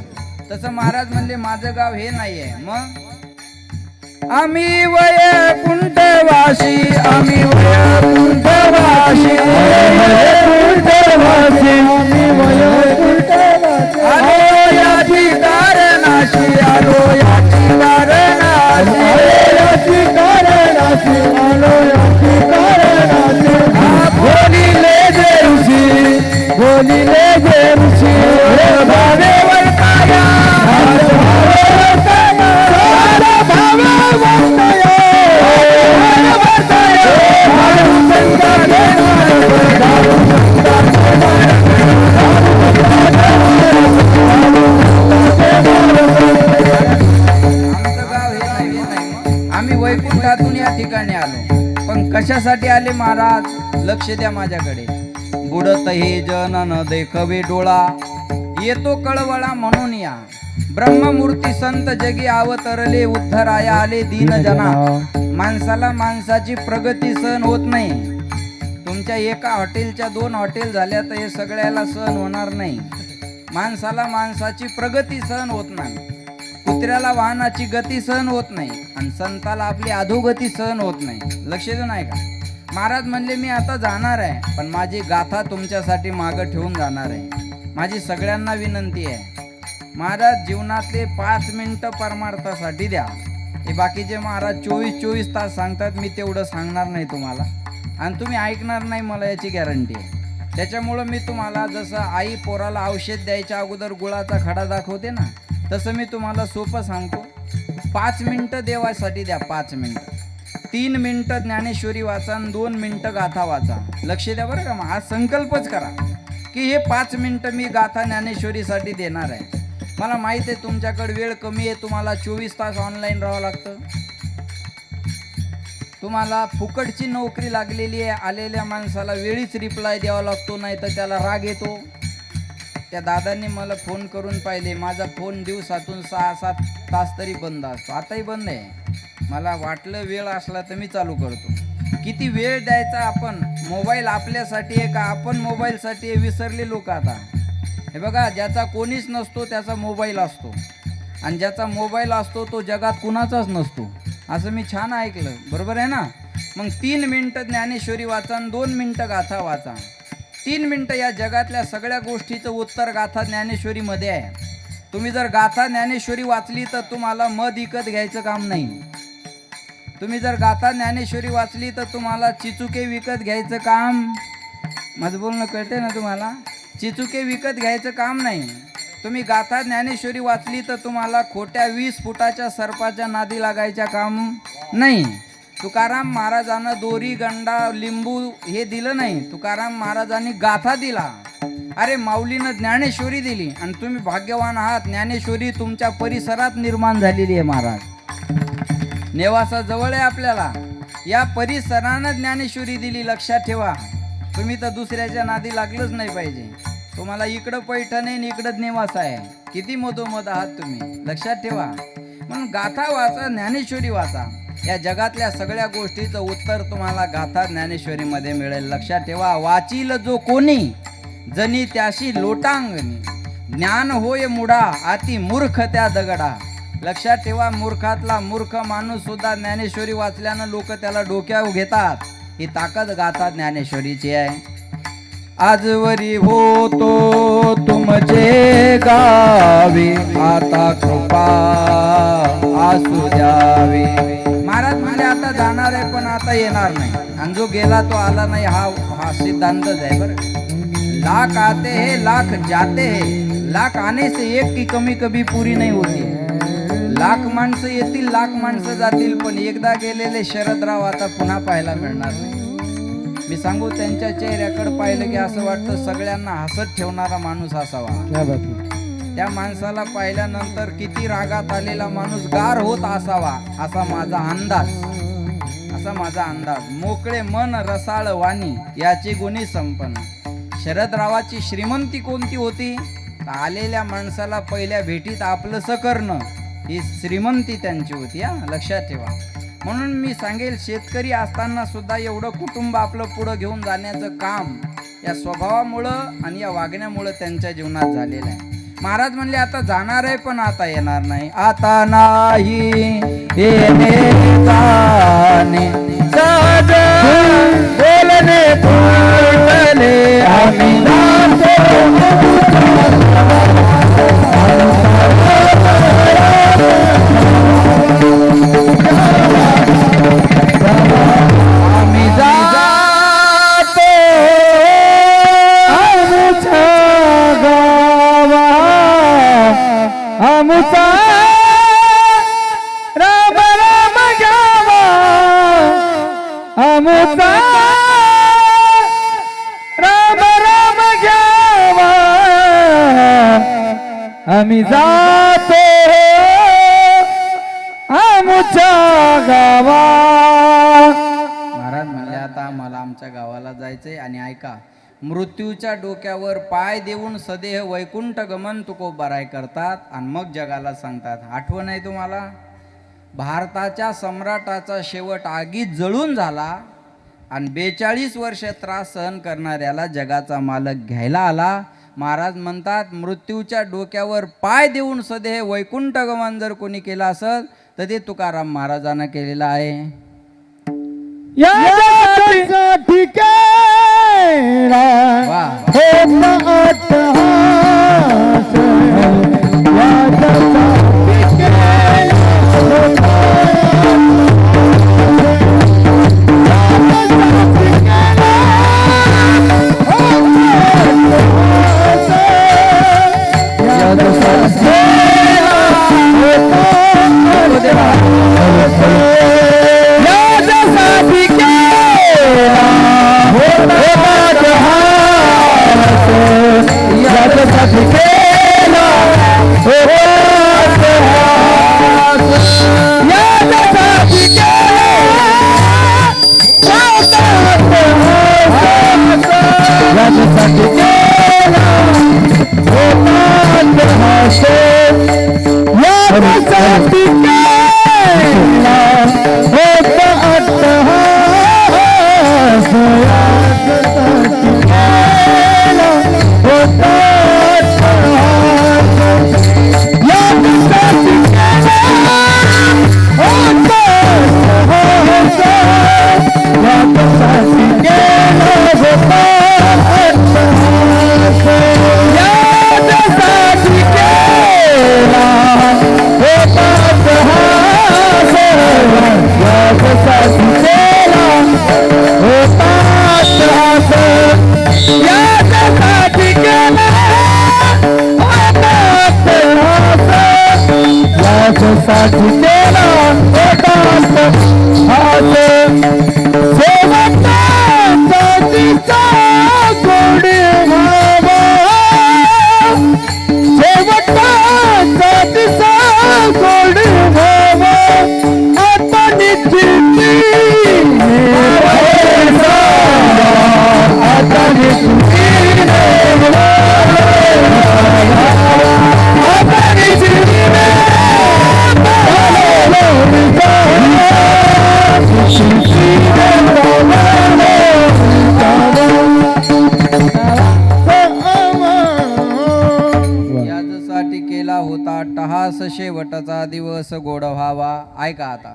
तसं महाराज म्हणले माझं गाव हे नाही आहे. मग आम्ही वैकुंठवासी, आम्ही वैकुंठवासी, वैकुंठवासी, आम्ही वैकुंठवासी. आलो याची कारणाशी, आलो याची कारणाशी, याची कारणाशी, आलो याची कारणाशी. बोलिले जे ऋषी, बोलिले जे ऋषी, भावे वर्ताया, भावे वर्ताया, भावे वर्ताया, आम्ही वैकुंठातून या ठिकाणी आलो. पण कशासाठी आले महाराज? लक्ष द्या माझ्याकडे. बुडत हे जन न देखवे डोळा, येतो कळवळा म्हणून या. ब्रह्ममूर्ती संत जगी अवतरले, उद्धराया आले दीन जना. माणसाला माणसाची प्रगती सहन होत नाही. तुमच्या एका हॉटेलच्या 2 हॉटेल झाल्या तर हे सगळ्याला सहन होणार नाही. माणसाला माणसाची प्रगती सहन होत नाही. कुत्र्याला वाहनाची गती सहन होत नाही आणि संताला आपली अधोगती सहन होत नाही. लक्ष देऊ नाही का? महाराज म्हणले मी आता जाणार आहे, पण माझी गाथा तुमच्यासाठी मागं ठेवून जाणार आहे. माझी सगळ्यांना विनंती आहे, महाराज जीवनातले 5 मिनिटं परमार्थासाठी द्या. हे बाकीचे महाराज 24 तास सांगतात, मी तेवढं सांगणार नाही तुम्हाला आणि तुम्ही ऐकणार नाही, मला याची गॅरंटी आहे. त्याच्यामुळं मी तुम्हाला जसं आई पोराला औषध द्यायच्या अगोदर गुळाचा खडा दाखवते ना, तसं मी तुम्हाला सोपं सांगतो. 5 मिनिटं देवासाठी द्या, 5 मिनिटं. 3 मिनिटं ज्ञानेश्वरी वाचा आणि 2 मिनिटं गाथा वाचा. लक्ष द्या बरं का. मग आज संकल्पच करा की हे 5 मिनिटं मी गाथा ज्ञानेश्वरीसाठी देणार आहे. मला माहीत आहे तुमच्याकडे वेळ कमी आहे, तुम्हाला 24 तास ऑनलाईन राहावं लागतं. तुम्हाला फुकटची नोकरी लागलेली आहे, आलेल्या माणसाला वेळीच रिप्लाय द्यावा लागतो, नाही तर त्याला राग येतो. त्या दादांनी मला फोन करून पाहिले, माझा फोन दिवसातून 6-7 तास तरी बंद असतो. आताही बंद आहे. मला वाटलं वेळ असला तर मी चालू करतो. किती वेळ द्यायचा आपण? मोबाईल आपल्यासाठी आहे का आपण मोबाईलसाठी आहे? विसरले लोक आता. हे बघा, ज्याचा कोणीच नसतो त्याचा मोबाईल असतो आणि ज्याचा मोबाईल असतो तो जगात कुणाचाच नसतो, असं मी छान ऐकलं. बरोबर आहे ना? मग 3 मिनिटं ज्ञानेश्वरी वाचा आणि 2 मिनिटं गाथा वाचा. 3 मिनिटं या जगातल्या सगळ्या गोष्टीचं उत्तर गाथा ज्ञानेश्वरीमध्ये आहे. तुम्ही जर गाथा ज्ञानेश्वरी वाचली तर तुम्हाला मध विकत घ्यायचं काम नाही. तुम्ही जर गाथा ज्ञानेश्वरी वाचली तर तुम्हाला चिचुके विकत घ्यायचं काम, माझं बोलणं कळते ना तुम्हाला? चिचुके विकत घ्यायचं काम नाही. तुम्ही गाथा ज्ञानेश्वरी वाचली तर तुम्हाला खोट्या 20 फुटाच्या सर्पाच्या नादी लागायच्या काम नाही. तुकाराम महाराजांना दोरी गंडा लिंबू हे दिलं नाही, तुकाराम महाराजांनी गाथा दिला. अरे माऊलीनं ज्ञानेश्वरी दिली आणि तुम्ही भाग्यवान आहात. ज्ञानेश्वरी तुमच्या परिसरात निर्माण झालेली आहे. महाराज नेवासा जवळ आहे आपल्याला, या परिसरानं ज्ञानेश्वरी दिली. लक्षात ठेवा. तुम्ही तर दुसऱ्याच्या नादी लागलंच नाही पाहिजे. तुम्हाला इकडं पैठण आहे आणि इकडं नेवासा आहे. किती मधोमध आहात तुम्ही, लक्षात ठेवा. म्हणून गाथा वाचा, ज्ञानेश्वरी वाचा. या जगातल्या सगळ्या गोष्टीचं उत्तर तुम्हाला गाथा ज्ञानेश्वरीमध्ये मिळेल. लक्षात ठेवा. वाचील जो कोणी जनी त्याशी लोटांगणी, ज्ञान होय मुडा अति मूर्ख त्या दगडा. लक्षात ठेवा. मूर्खातला मूर्ख माणूस सुद्धा ज्ञानेश्वरी वाचल्यानं लोक त्याला डोक्यावर घेतात. ही ताकद गाथा ज्ञानेश्वरीची आहे. आजवरी होतो तुमचे गावी, आता कृपा असू द्यावी. महाराज म्हणजे आता जाणार आहे पण आता येणार नाही, आणि जो गेला तो आला नाही, हा सिद्धांतच आहे बरं. लाख आते हैं लाख जाते हैं, लाख आने से एक की कमी कभी पूरी नहीं होती. लाख माणसं येतील, लाख माणसं जातील, पण एकदा गेलेले शरदराव आता पुन्हा पाहायला मिळणार नाही. मी सांगू त्यांच्या चेहऱ्याकडे पाहिलं की असं वाटतं सगळ्यांना हसत ठेवणारा माणूस असावा. क्या बात है. त्या माणसाला पाहिल्यानंतर किती रागात आलेला माणूस गार होत असावा असा माझा अंदाज. मोकळे मन रसाळ वाणी याची गुणी संपन्न. शरदरावाची श्रीमंती कोणती होती? तर आलेल्या माणसाला पहिल्या भेटीत आपलंसं करणं ही श्रीमंती त्यांची होती. लक्षात ठेवा. म्हणून मी सांगेल, शेतकरी असताना सुद्धा एवढं कुटुंब आपलं पुढं घेऊन जाण्याचं काम या स्वभावामुळं आणि या वागण्यामुळं त्यांच्या जीवनात झालेलं आहे. महाराज म्हणले आता जाणार आहे पण आता येणार नाही. आता नाही येणे जाणे सहज बोलणे फुटले आम्ही आमुचा राम राम घ्यावा. आमुचा राम राम घ्यावा. आम्ही जातो आमुच्या गावा. महाराज म्हणले आता मला आमच्या गावाला जायचंय. आणि ऐका, मृत्यूच्या डोक्यावर पाय देऊन सदेह वैकुंठ गमन तुकोबाराय करतात आणि मग जगाला सांगतात. आठवण आहे तुम्हाला? भारताच्या सम्राटाचा शेवट आगीत जळून झाला आणि 42 वर्ष त्रास सहन करणाऱ्याला जगाचा मालक घ्यायला आला. महाराज म्हणतात मृत्यूच्या डोक्यावर पाय देऊन सदेह वैकुंठ गमन जर कोणी केलं असेल तर ते तुकाराम महाराजांना केलेलं आहे. यासाठी केला वाह. होता अट्टहास. यासाठी केला होता अट्टहास शेवटचा दिवस गोड व्हावा. ऐका आता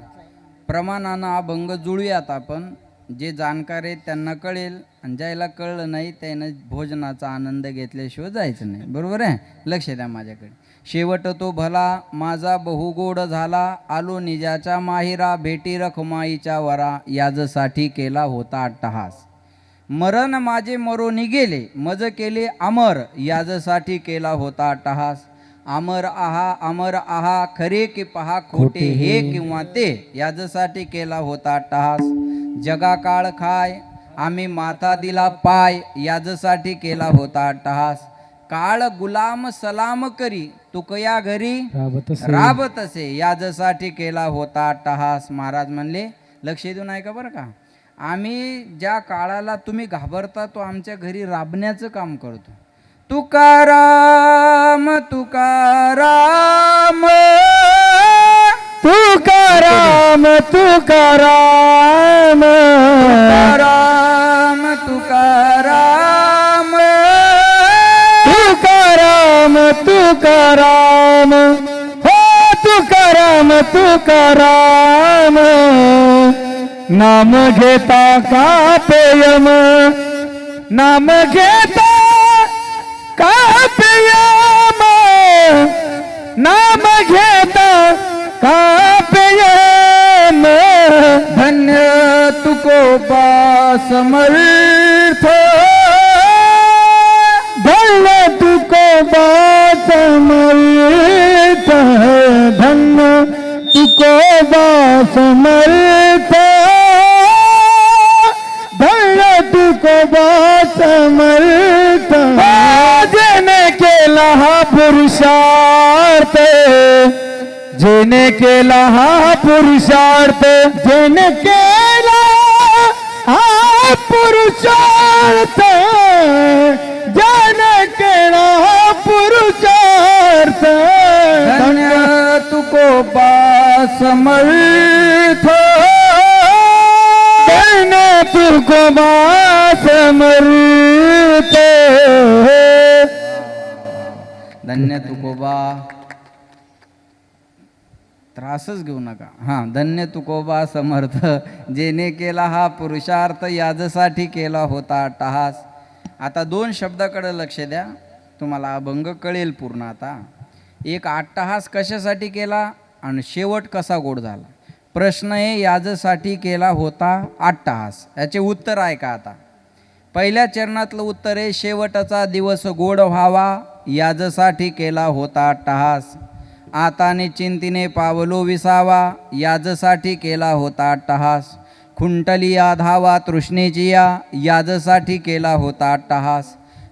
प्रमाणानं अभंग जुळूयात आपण. जे जाणकार आहेत त्यांना कळेल आणि ज्याला कळलं नाही त्यानं भोजनाचा आनंद घेतल्याशिवाय जायचं नाही. बरोबर आहे? लक्ष द्या माझ्याकडे. शेवट तो भला माझा बहुगोड झाला, आलो निजाच्या माहिरा, भेटी रखमाईच्या वरा, याजसाठी केला होता अट्टहास. मरण माझे मरोनी गेले, मज केले अमर, याजसाठी केला होता अट्टहास. अमर आहा खरे की पहा खोटे, हे किंवा ते, याजसाठी केला होता अट्टहास. जगा काळ खाय आम्ही माता दिला पाय याजसाठी केला होता अट्टहास. काळ गुलाम सलाम करी तुकया घरी राबत असे याजसाठी केला होता अट्टहास. महाराज म्हणले लक्ष देऊन ऐका बरं का, आम्ही ज्या काळाला तुम्ही घाबरता तो आमच्या घरी राबण्याचं काम करतो. तुकाराम तुकाराम तुकाराम तुकाराम तुकाराम तुकाराम तुकाराम तुकाराम हो तुकाराम तुकाराम नाम घेता कापेयम नाम घेता कापेयम नाम घेता कापेयम धन्य तुकोबा समर्थ धन्य तुकोबा समर्थ धन्य तुकोबा समर्थ धन्य तुकोबा समर्थ जेने केला हा पुरुषार्थ जेने केला हा पुरुषार्थ जेने केला हा पुरुषार्थ जेने केला हा पुरुषार्थ धन्य तुकोबा समर्थ धन्य तुकोबा समर्थ धन्य तुकोबा. त्रासच घेऊ नका. हां, धन्य तुकोबा समर्थ जेने केला हा पुरुषार्थ याजसाठी केला होता अट्टहास. आता दोन शब्दाकडे लक्ष द्या, तुम्हाला अभंग कळेल पूर्ण. आता एक अट्टहास कशासाठी केला आणि शेवट कसा गोड झाला. प्रश्न आहे याजसाठी केला होता अट्टहास, याचे उत्तर आहे का. आता पहिल्या चरणातलं उत्तर आहे शेवटचा दिवस गोड व्हावा याजसाठी केला होता अट्टहास. आताने चिंतीने पावलो विसावा याजसाठी केला होता अट्टहास. खुंटली धावा तृष्णेची याजसाठी केला होता अट्टहास.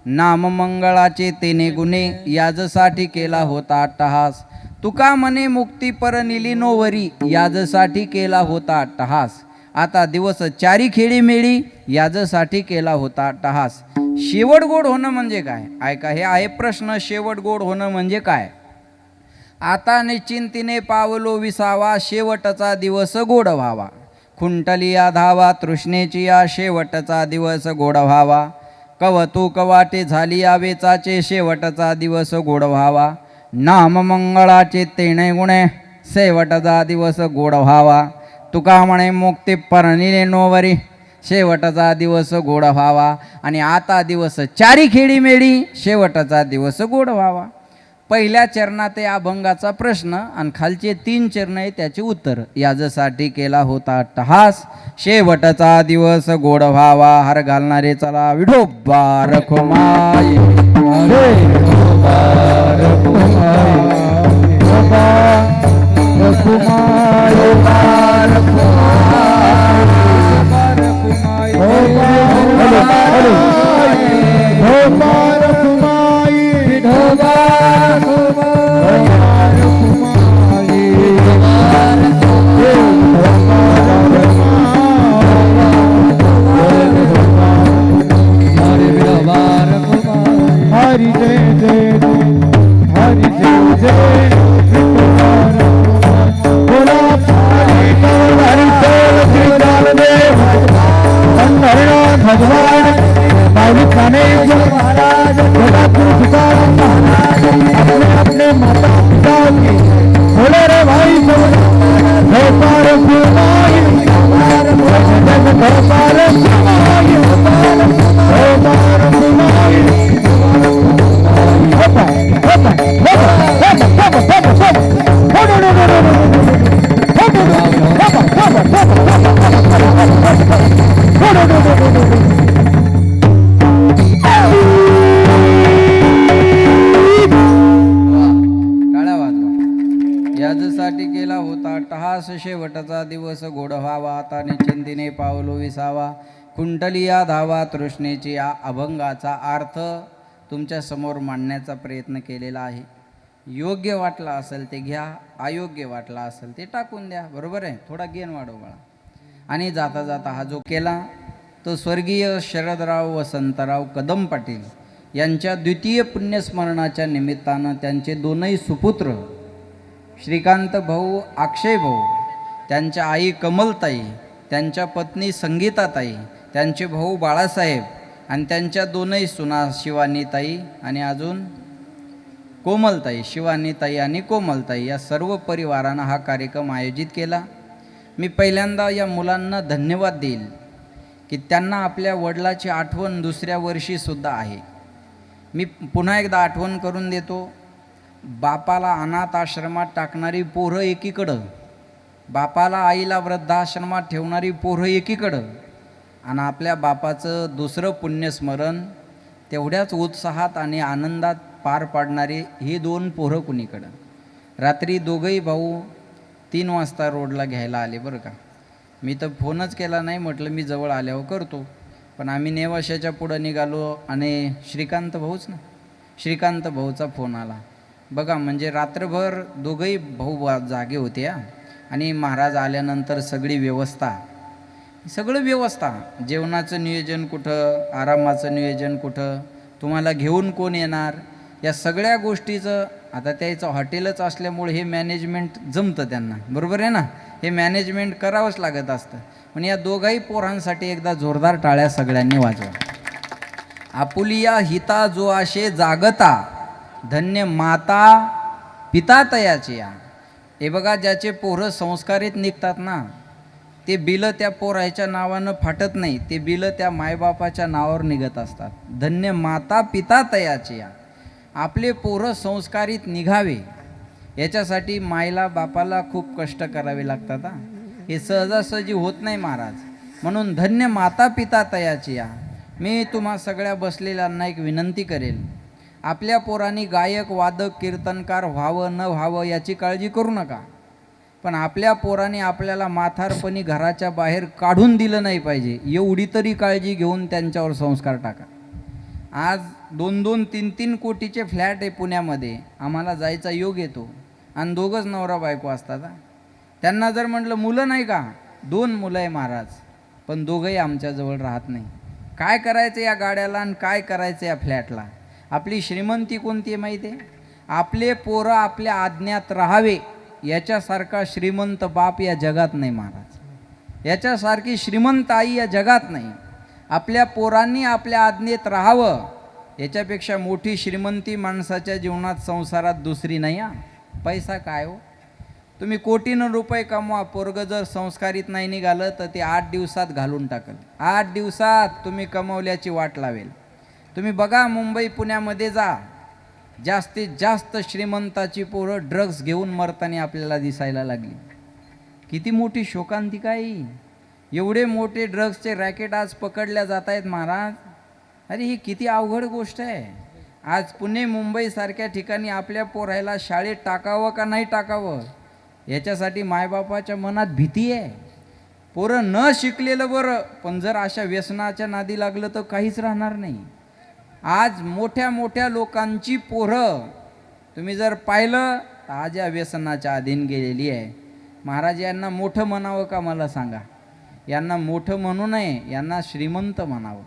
नाममंगळाचे तेने गुणे याजसाठी केला होता अट्टहास. तुका मने मुक्ती पर निलिनोवरी याजसाठी केला होता अट्टहास. आता दिवस चारी खेडी मेळी याजसाठी केला होता अट्टहास. शेवट गोड होणं म्हणजे काय ऐका, हे आहे प्रश्न. शेवट गोड होणं म्हणजे काय. आता निश्चिंतीने पावलो विसावा शेवटचा दिवस गोड व्हावा. खुंटली धावा तृष्णेची शेवटचा दिवस गोड व्हावा. कवतुक वाटे झाली वेचाचे शेवटचा दिवस गोड व्हावा. नाममंगळाचे तेणे गुणे शेवटचा दिवस गोड व्हावा. तुका म्हणे मुक्ती परनिले नोवरी शेवटचा दिवस गोड व्हावा. आणि आता दिवस चारी खेडी मेळी शेवटचा दिवस गोड व्हावा. पहिल्या चरणात या अभंगाचा प्रश्न आणि खालचे 3 चरण आहे त्याचे उत्तर. याजसाठी केला होता अट्टहास शेवटचा दिवस गोड व्हावा. हार घालणारे चला विठोबा रखुमाई विठोबा रखुमाई हरि जय जय हरि जय जय बोला हरि भगवान बाबू खाने महाराज बोला तुकाराम महाराज अपने माता पिता की बोले रे भाई भोपाल घुमाई भोपाल घुमाई भोपाल घुमाई याजसाठी केला होता अट्टहास शेवटचा दिवस गोड व्हावा. आता निश्चिंतीने पावलो विसावा कुंडलिया धावा तृष्णेची या अभंगाचा अर्थ तुमच्या समोर मांडण्याचा प्रयत्न केलेला आहे. योग्य वाटला असेल ते घ्या, अयोग्य वाटला असेल ते टाकून द्या. बरोबर आहे. थोडा गेन वाढव बाळा. आणि जाता जाता हा जो केला तो स्वर्गीय शरदराव वसंतराव कदम पाटील यांच्या द्वितीय पुण्यस्मरणाच्या निमित्तानं त्यांचे दोनही सुपुत्र श्रीकांत भाऊ, अक्षय भाऊ, त्यांच्या आई कमलताई, त्यांच्या पत्नी संगीताताई, त्यांचे भाऊ बाळासाहेब आणि त्यांच्या दोनही सुना शिवानीताई आणि अजून कोमलताई, शिवानीताई आणि कोमलताई या सर्व परिवारानं हा कार्यक्रम आयोजित केला. मी पहिल्यांदा या मुलांना धन्यवाद देईल की त्यांना आपल्या वडिलाची आठवण दुसऱ्या वर्षीसुद्धा आहे. मी पुन्हा एकदा आठवण करून देतो. बापाला अनाथ आश्रमात टाकणारी पोरं एकीकडं, बापाला आईला वृद्धाश्रमात ठेवणारी पोरं एकीकडं, आणि आपल्या बापाचं दुसरं पुण्यस्मरण तेवढ्याच उत्साहात आणि आनंदात पार पाडणारी ही दोन पोरं कुणीकडं. रात्री दोघंही भाऊ 3 वाजता रोडला घ्यायला आले बरं का. मी तर फोनच केला नाही, म्हटलं मी जवळ आल्यावर करतो. पण आम्ही नेवाशाच्या पुढं निघालो आणि श्रीकांत भाऊचा फोन आला. बघा म्हणजे रात्रभर दोघंही भाऊ जागे होते आणि महाराज आल्यानंतर सगळी व्यवस्था, जेवणाचं नियोजन कुठं, आरामाचं नियोजन कुठं, तुम्हाला घेऊन कोण येणार, या सगळ्या गोष्टीचं. आता त्याचं हॉटेलच असल्यामुळे हे मॅनेजमेंट जमतं त्यांना. बरोबर आहे ना. हे मॅनेजमेंट करावंच लागत असतं. पण या दोघाही पोरांसाठी एकदा जोरदार टाळ्या सगळ्यांनी वाजवा. आपुलिया हिता जो आशे जागता, धन्य माता पिता तयाची या. हे बघा, ज्याचे पोरं संस्कारित निघतात ना, ते बिलं त्या पोराच्या नावानं फाटत नाही, ते बिलं त्या मायबापाच्या नावावर निघत असतात. धन्य माता पिता तयाची या. आपले पोरं संस्कारित निघावे याच्यासाठी मायला बापाला खूप कष्ट करावे लागतात. हे सहजासहजी होत नाही महाराज. म्हणून धन्य माता पिता तयाची या. मी तुम्हा सगळ्या बसलेल्यांना एक विनंती करेल, आपल्या पोरांनी गायक, वादक, कीर्तनकार व्हावं न व्हावं याची काळजी करू नका. पण आपल्या पोरांनी आपल्याला म्हातारपणी घराच्या बाहेर काढून दिलं नाही पाहिजे, एवढी तरी काळजी घेऊन त्यांच्यावर संस्कार टाका. आज 2-2, 3-3 कोटीचे फ्लॅट आहे पुण्यामध्ये. आम्हाला जायचा योग येतो आणि दोघंच नवरा बायको असतात. त्यांना जर म्हटलं मुलं नाही का, 2 मुलं आहे महाराज, पण दोघंही आमच्याजवळ राहत नाही. काय करायचं या गाड्याला आणि काय करायचं या फ्लॅटला. आपली श्रीमंती कोणती आहे माहिती आहे? आपले पोरं आपल्या आज्ञात राहावे, याच्यासारखा श्रीमंत बाप या जगात नाही महाराज. याच्यासारखी श्रीमंत आई या जगात नाही. आपल्या पोरांनी आपल्या आज्ञेत राहावं, याच्यापेक्षा मोठी श्रीमंती माणसाच्या जीवनात, संसारात दुसरी नाही. पैसा काय हो, तुम्ही कोटीनं रुपये कमवा, पोरगं जर संस्कारित नाही निघालं तर ते 8 दिवसात घालून टाकल. 8 दिवसात तुम्ही कमवल्याची वाट लावेल. तुम्ही बघा, मुंबई पुण्यामध्ये जा, जास्तीत जास्त श्रीमंताची पोरं ड्रग्ज घेऊन मरताना आपल्याला दिसायला लागली. किती मोठी शोकांतिका आहे. एवढे मोठे ड्रग्सचे रॅकेट आज पकडल्या जात आहेत महाराज. अरे ही किती अवघड गोष्ट आहे. आज पुणे मुंबईसारख्या ठिकाणी आपल्या पोरायला शाळेत टाकावं का नाही टाकावं याच्यासाठी मायबापाच्या मनात भीती आहे. पोरं न शिकलेलं बरं, पण जर अशा व्यसनाच्या नादी लागलं तर काहीच राहणार नाही. आज मोठ्या मोठ्या लोकांची पोरं तुम्ही जर पाहिलं तर आज या व्यसनाच्या अधीन गेलेली आहे. महाराज यांना मोठं म्हणावं का मला सांगा? यांना मोठं म्हणू नये, यांना श्रीमंत म्हणावं.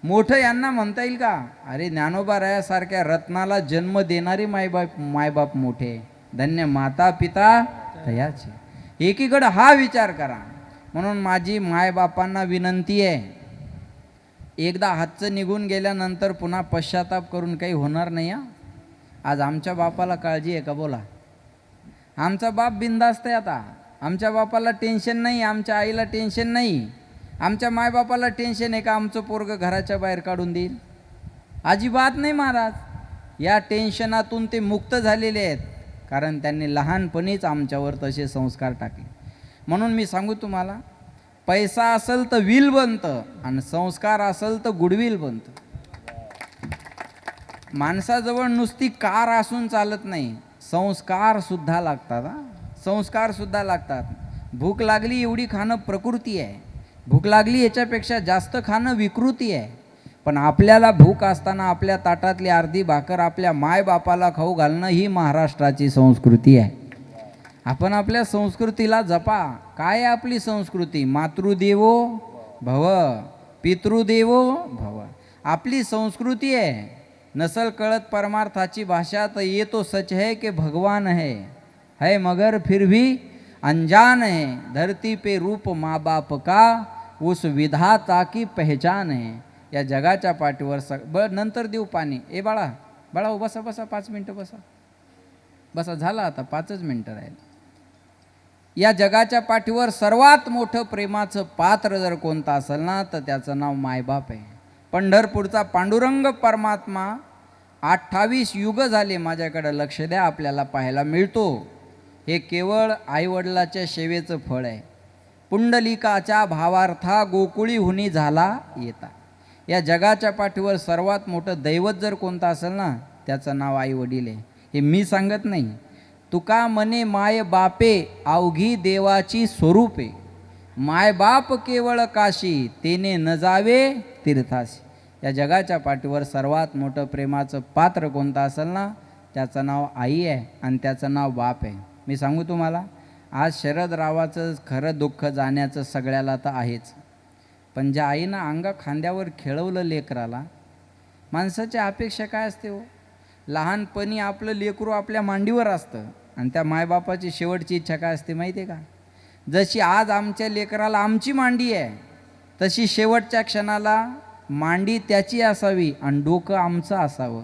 मोठं यांना म्हणता येईल का? अरे ज्ञानोबा रायासारख्या रत्नाला जन्म देणारे मायबाप मोठे, धन्य माता पिता तयाचे. एकीकडं हा विचार करा. म्हणून माझी मायबापांना विनंती आहे, एकदा हातचं निघून गेल्यानंतर पुन्हा पश्चाताप करून काही होणार नाही. आज आमच्या बापाला काळजी आहे का बोला? आमचा बाप बिनधास्त आहे. आता आमच्या बापाला टेन्शन नाही, आमच्या आईला टेन्शन नाही. आमच्या मायबापाला टेन्शन आहे का आमचं पोरगं घराच्या बाहेर काढून देईल? अजिबात नाही महाराज. या टेन्शनातून ते मुक्त झालेले आहेत, कारण त्यांनी लहानपणीच आमच्यावर तसे संस्कार टाकले. म्हणून मी सांगू तुम्हाला, पैसा असेल तर विल बनतं आणि संस्कार असेल तर गुडविल बनतं. माणसाजवळ नुसती कार असून चालत नाही, संस्कार सुद्धा लागतात. संस्कार सुद्धा लागतात. भूक लागली एवढी खाणं प्रकृती आहे, भूक लागली याच्यापेक्षा जास्त खाणं विकृती आहे. पण आपल्याला भूक असताना आपल्या ताटातली अर्धी भाकर आपल्या मायबापाला खाऊ घालणं ही महाराष्ट्राची संस्कृती आहे. आपण आपल्या संस्कृतीला जपा. काय आहे आपली संस्कृती? मातृदेवो भव, पितृदेवो भव. आपली संस्कृती आहे. नसल कळत परमार्थाची भाषा तर ये तो सच है कि भगवान है मगर फिर भी अनजान है. धरती पे रूप माँ बाप का उस विधाता की पहचान है. या जगाच्या पाठीवर नंतर देऊ पाणी. ए बाळा बाळा हो, बसा बसा 5 मिनटं बसा बसा. झालं आता 5च मिनटं राहील. या जगाच्या पाठीवर सर्वात मोठं प्रेमाचं पात्र जर कोणतं असेल ना तर त्याचं नाव मायबाप आहे. पंढरपूरचा पांडुरंग परमात्मा 28 युग झाले माझ्याकडे लक्ष द्या आपल्याला पाहायला मिळतो. हे केवळ आईवडिलाच्या सेवेचं फळ आहे. पुंडलिकाच्या भावार्था गोकुळी हुनी झाला येता. या जगाच्या पाठीवर सर्वात मोठं दैवत जर कोणतं असेल ना त्याचं नाव आई वडील आहे. हे मी सांगत नाही. तुका म्हणे माय बापे अवघी देवाची स्वरूपे. माय बाप केवळ काशी तेने न जावे तीर्थासी. या जगाच्या पाठीवर सर्वात मोठं प्रेमाचं पात्र कोणतं असेल ना त्याचं नाव आई आहे आणि त्याचं नाव बाप आहे. मी सांगू तुम्हाला, आज शरदरावाचं खरं दुःख जाण्याचं सगळ्याला तर आहेच. पण ज्या आईनं अंगा खांद्यावर खेळवलं लेकराला, माणसाची अपेक्षा काय असते हो? लहानपणी आपलं लेकरू आपल्या मांडीवर असतं आणि त्या मायबापाची शेवटची इच्छा काय असते माहिती आहे का? जशी आज आमच्या लेकराला आमची मांडी आहे तशी शेवटच्या क्षणाला मांडी त्याची असावी आणि डोकं आमचं असावं,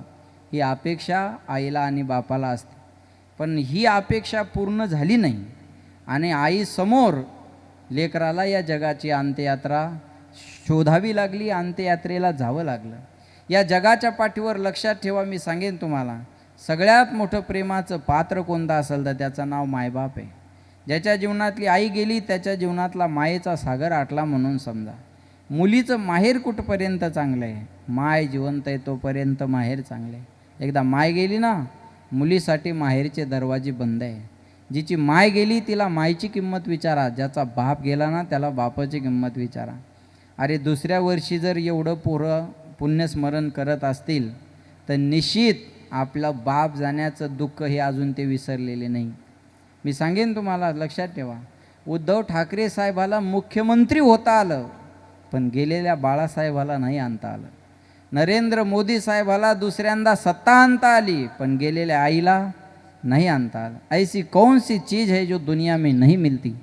ही अपेक्षा आईला आणि बापाला असते. पण ही अपेक्षा पूर्ण झाली नाही आणि आई समोर लेकराला या जगाची अंत्ययात्रा शोधावी लागली, अंत्ययात्रेला जावं लागलं. या जगाच्या पाठीवर लक्षात ठेवा, मी सांगेन तुम्हाला, सगळ्यात मोठं प्रेमाचं पात्र कोणतं असेल तर त्याचं नाव मायबाप आहे. ज्याच्या जीवनातली आई गेली त्याच्या जीवनातला मायेचा सागर आटला म्हणून समजा. मुलीचं माहेर कुठपर्यंत चांगलं आहे? माय जिवंत आहे तोपर्यंत माहेर चांगलं आहे. एकदा माय गेली ना मुलीसाठी माहेरचे दरवाजे बंद आहे. जिची माय गेली तिला मायची किंमत विचारा, ज्याचा बाप गेला ना त्याला बापाची किंमत विचारा. अरे दुसऱ्या वर्षी जर एवढं पोरं पुण्यस्मरण करत असतील तर निश्चित आपलं बाप जाण्याचं दुःख हे अजून ते विसरलेले नाही. मी सांगेन तुम्हाला, लक्षात ठेवा, उद्धव ठाकरे साहेबाला मुख्यमंत्री होता आलं पण गेलेल्या बाळासाहेबाला नाही आणता आलं. नरेंद्र मोदी साहेबाला दुसऱ्यांदा सत्ता आणता आली पण गेलेल्या आईला नहीं आणता आलं. ऐसी कौन सी चीज़ है जो दुनिया में नहीं मिलती?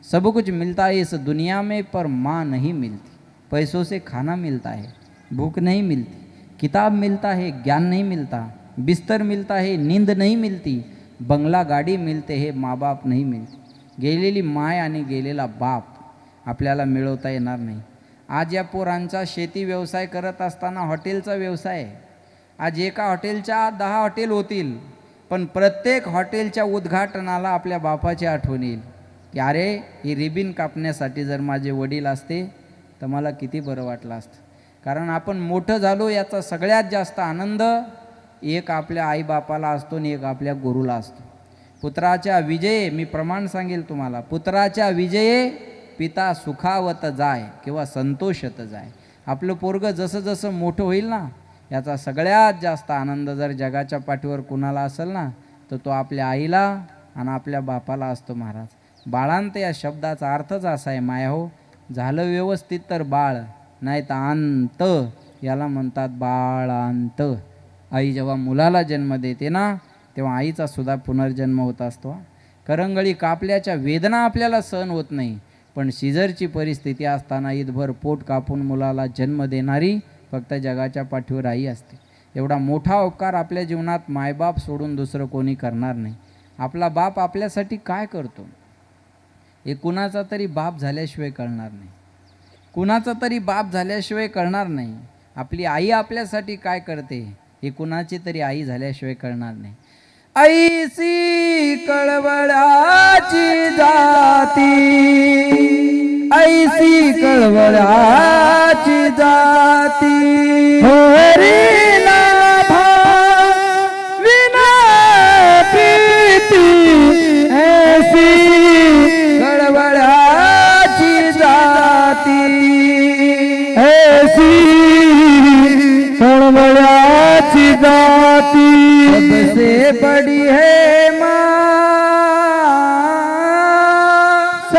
सब कुछ मिलता है इस दुनिया में पर माँ नहीं मिलती. पैसों से खाना मिलता है, भूख नहीं मिलती. किताब मिलता है, ज्ञान नहीं मिलता. बिस्तर मिलता है, नींद नहीं मिलती. बंगला गाडी मिलते है, माँ बाप नहीं मिलती. गेलेली माय आणि गेलेला बाप आपल्याला मिळवता येणार नाही. आज या पोरांचा शेती व्यवसाय करत असताना हॉटेलचा व्यवसाय आहे. आज एका हॉटेलच्या 10 हॉटेल होतील पण प्रत्येक हॉटेलच्या उद्घाटनाला आपल्या बापाची आठवण येईल की अरे ही रिबीन कापण्यासाठी जर माझे वडील असते तर मला किती बरं वाटलं असतं. कारण आपण मोठं झालो याचा सगळ्यात जास्त आनंद एक आपल्या आईबापाला असतो आणि एक आपल्या गुरुला असतो. पुत्राच्या विजये, मी प्रमाण सांगेल तुम्हाला, पुत्राच्या विजये पिता सुखावत जाय किंवा संतोषत जाय. आपलं पोरगं जसं जसं मोठं होईल ना याचा सगळ्यात जास्त आनंद जर जगाच्या पाठीवर कुणाला असेल ना तर तो आपल्या आईला आणि आपल्या बापाला असतो. महाराज, बाळांत या शब्दाचा अर्थच असा आहे माया हो, झालं व्यवस्थित तर बाळ, नाही तर अंत याला म्हणतात बाळांत. आई जेव्हा मुलाला जन्म देते ना तेव्हा आईचा सुद्धा पुनर्जन्म होत असतो. करंगळी कापल्याच्या वेदना आपल्याला सहन होत नाही पण सिझरची परिस्थिती असताना ईदभर पोट कापून मुलाला जन्म देणारी फक्त जगाच्या पाठीवर आई असते. एवढा मोठा उपकार आपल्या जीवनात मायबाप सोडून दुसरं कोणी करणार नाही. आपला बाप आपल्यासाठी काय करतो हे कुणाचा तरी बाप झाल्याशिवाय कळणार नाही. कुणाचा तरी बाप झाल्याशिवाय कळणार नाही. आपली आई आपल्यासाठी काय करते हे कुणाची तरी आई झाल्याशिवाय कळणार नाही. ऐसी कळवळाची जाती, ऐसी कळवळाची जाती, हरीला विना प्रीती ऐसी कळवळाची जाती.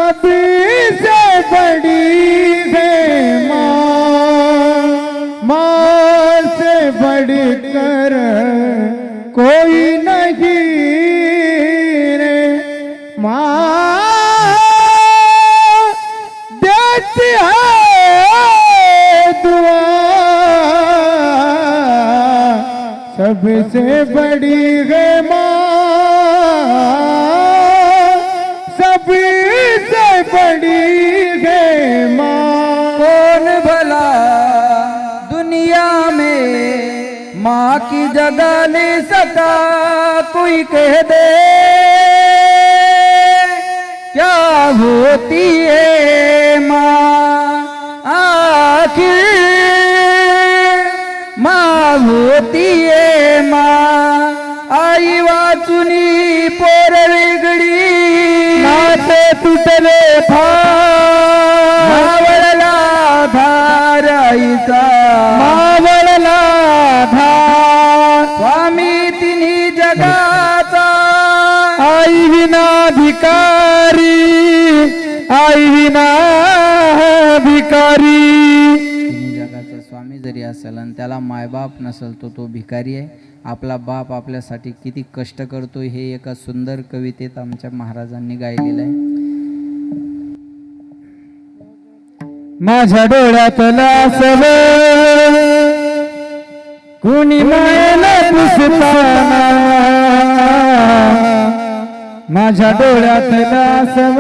सभी से बड़ी है माँ, माँ से बढ़कर कोई नहीं रे। माँ देती है दुआ, सबसे बड़ी है माँ, सबसे बड़ी है माँ। कौन भला दुनिया में माँ की जगह ले सका, कोई कह दे क्या होती है माँ, आखिर माँ होती है माँ। आई वाचुनी पोर वेगळी, नाते तुटले मावळला धार आईचा, मावळला धार। स्वामी तिन्ही जगाचा, आई विना भिकारी, आई विना भिकारी। तिन्ही जगाचा स्वामी जरी असेल आणि त्याला मायबाप नसेल तो भिकारी आहे। आपला बाप आपल्यासाठी किती कष्ट करतो हे एका सुंदर कवितेत आमच्या महाराजांनी गायलेलं आहे। माझ्या डोळ्यातला सव कुणी मायेला पुसताना, माझ्या डोळ्यातला सव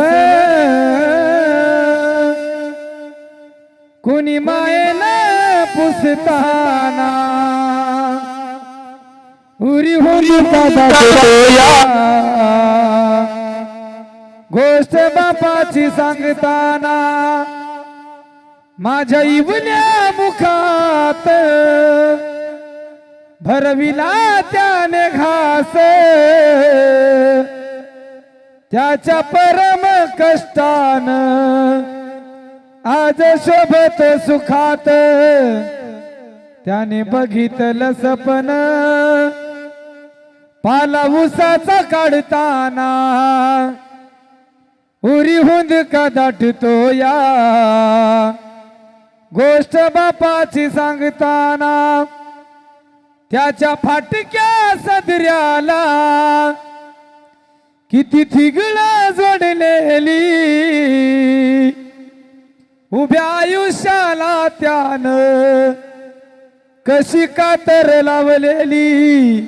कुणी मायेला पुसताना, उरी होली गोष्ट बापाची सांगताना, माझ्या इवल्या मुखात भरविला त्याने घास, त्याच्या परम कष्टान आज शोभत सुखात, त्याने बघितलं सपन पाला उसाचा काढताना, उरी हुंद का दाटतो या गोष्ट बापाची सांगताना, त्याच्या फाटक्या सदऱ्याला किती थिगळा जोडलेली, उभ्या आयुष्याला त्यानं कशी कातर लावलेली,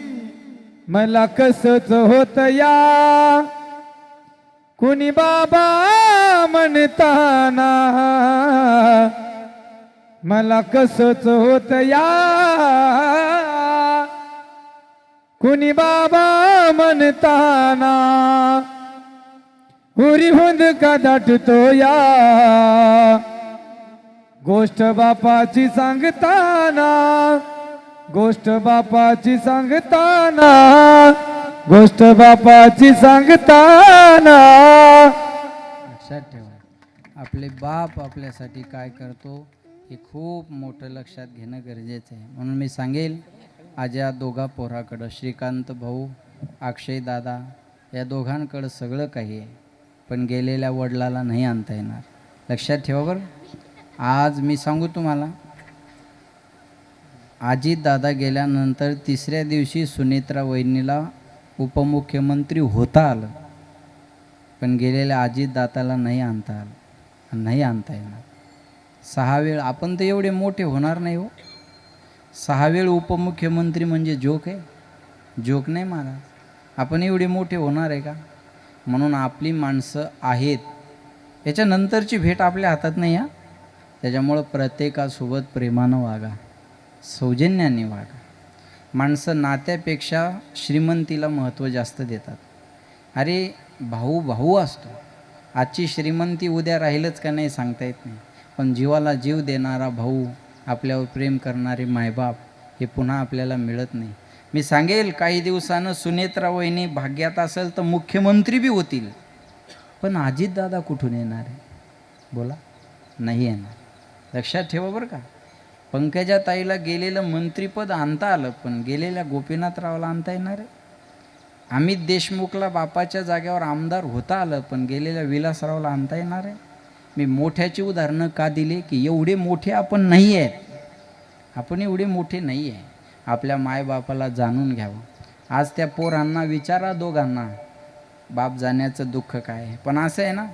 मला कसच होत या कुणी बाबा म्हणताना, मला कसच होत या कुणी बाबा म्हणताना, हुरी हुंद का दाटतो या गोष्ट बापाची सांगताना, गोष्ट बापाची सांगताना, गोष्ट बापाची सांगताना। लक्षात ठेवा, आपले बाप आपल्यासाठी काय करतो हे खूप मोठं लक्षात घेणं गरजेचं आहे। म्हणून मी सांगेल आज या दोघा पोराकडं, श्रीकांत भाऊ, अक्षय दादा, या दोघांकडं सगळं काही आहे, पण गेलेल्या वडिलाला नाही आणता येणार। लक्षात ठेवा बरं। आज मी सांगू तुम्हाला, अजित दादा गेल्यानंतर तिसऱ्या दिवशी सुनेत्रा वहिनीला उपमुख्यमंत्री होता आलं, पण गेलेल्या अजित दादाला नाही आणता आलं, नाही आणता येणार। 6 वेळ आपण तर एवढे मोठे होणार नाही हो। 6 वेळ उपमुख्यमंत्री म्हणजे जोक आहे? जोक नाही महाराज, आपण एवढे मोठे होणार आहे का? म्हणून आपली माणसं आहेत, याच्यानंतरची भेट आपल्या हातात नाही हा। त्याच्यामुळं प्रत्येकासोबत प्रेमानं वागा, सौजन्याने वागा। माणसं नात्यापेक्षा श्रीमंतीला महत्त्व जास्त देतात। अरे भाऊ भाऊ असतो, आजची श्रीमंती उद्या राहीलच का नाही सांगता येत नाही, पण जीवाला जीव देणारा भाऊ, आपल्यावर प्रेम करणारे मायबाप हे पुन्हा आपल्याला मिळत नाही। मी सांगेल काही दिवसानं सुनेत्रा वहिनी भाग्यात असेल तर मुख्यमंत्री बी होतील, पण अजितदादा कुठून येणार आहे बोला? नाही येणार। लक्षात ठेवा बरं का। पंकजा ताईला गेलेलं मंत्रिपद आणता आलं, पण गेलेल्या गोपीनाथरावला आणता येणार आहे? अमित देशमुखला बापाच्या जागेवर आमदार होता आलं, पण गेलेल्या विलासरावला आणता येणार आहे? मी मोठ्याची उदाहरणं का दिली की एवढे मोठे आपण नाही आहेत, आपण एवढे मोठे नाही आहे. आपल्या मायबापाला जाणून घ्यावं. आज त्या पोरांना विचारा दोघांना बाप जाण्याचं दुःख काय आहे. पण असं आहे ना,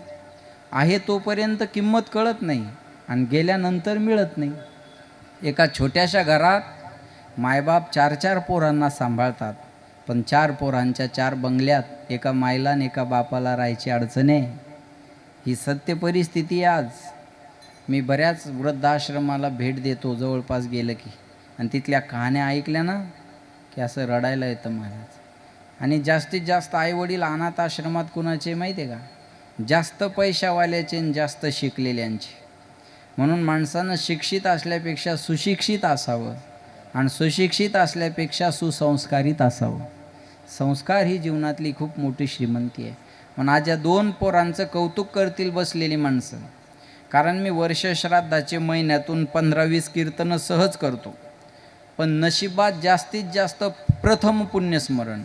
आहे तोपर्यंत किंमत कळत नाही आणि गेल्यानंतर मिळत नाही. एका छोट्याशा घरात मायबाप 4-4 पोरांना सांभाळतात, पण 4 पोरांच्या 4 बंगल्यात एका मायला आणि एका बापाला राहायची अडचण आहे. ही सत्य परिस्थिती आहे. आज मी बऱ्याच वृद्धाश्रमाला भेट देतो जवळपास गेलं की, आणि तिथल्या कहाण्या ऐकल्या ना की असं रडायला येतं महाराज. आणि जास्तीत जास्त आईवडील अनाथ आश्रमात कुणाचे माहिती आहे का? जास्त पैशावाल्याचे आणि जास्त शिकलेल्यांचे. म्हणून माणसानं शिक्षित असल्यापेक्षा सुशिक्षित असावं आणि सुशिक्षित असल्यापेक्षा सुसंस्कारित असावं. संस्कार ही जीवनातली खूप मोठी श्रीमंती आहे. म्हणून आज या 2 पोरांचं कौतुक करतील बसलेली माणसं. कारण मी वर्षश्राद्धाचे महिन्यातून 15-20 कीर्तनं सहज करतो, पण नशिबात जास्तीत जास्त प्रथम पुण्यस्मरण,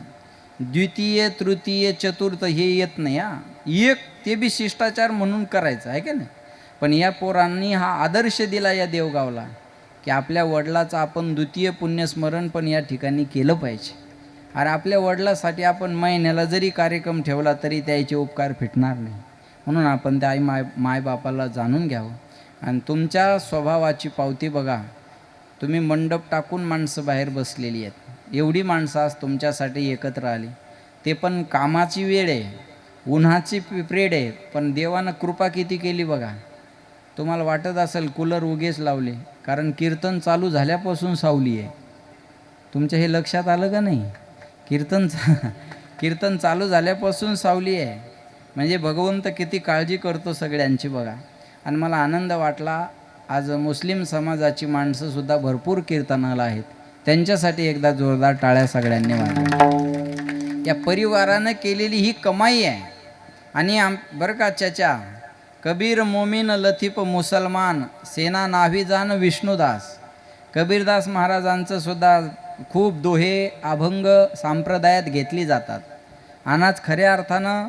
द्वितीय तृतीय चतुर्थ हे येत नाही. एक ते बी शिष्टाचार म्हणून करायचं आहे का नाही. पण या पोरांनी हा आदर्श दिला या देवगावला की आपल्या वडिलाचं आपण द्वितीय पुण्यस्मरण पण या ठिकाणी केलं पाहिजे. अरे आपल्या वडिलासाठी आपण महिन्याला जरी कार्यक्रम ठेवला तरी त्याचे उपकार फिटणार नाही. म्हणून आपण त्या मायबापाला जाणून घ्यावं. आणि तुमच्या स्वभावाची पावती बघा. तुम्ही मंडप टाकून माणसं बाहेर बसलेली आहेत. एवढी माणसं आज तुमच्यासाठी एकत्र आली, ते पण कामाची वेळ आहे, उन्हाची पिरेड आहे, पण देवानं कृपा किती केली बघा. तुम्हाला वाटत असेल कूलर उगेच लावले, कारण कीर्तन चालू झाल्यापासून सावली आहे. तुमच्या हे लक्षात आलं का नाही? कीर्तन चालू झाल्यापासून सावली आहे. म्हणजे भगवंत किती काळजी करतो सगळ्यांची बघा. आणि मला आनंद वाटला, आज मुस्लिम समाजाची माणसंसुद्धा भरपूर कीर्तनाला आहेत. त्यांच्यासाठी एकदा जोरदार टाळ्या सगळ्यांनी वाजवा. या परिवारानं केलेली ही कमाई आहे. आणि बरं का चाचा, कबीर मोमीन लतीफ मुसलमान, सेना नाव्हीजान विष्णुदास. कबीरदास महाराजांचं सुद्धा खूप दोहे अभंग संप्रदायात घेतली जातात. आणि आज खऱ्या अर्थानं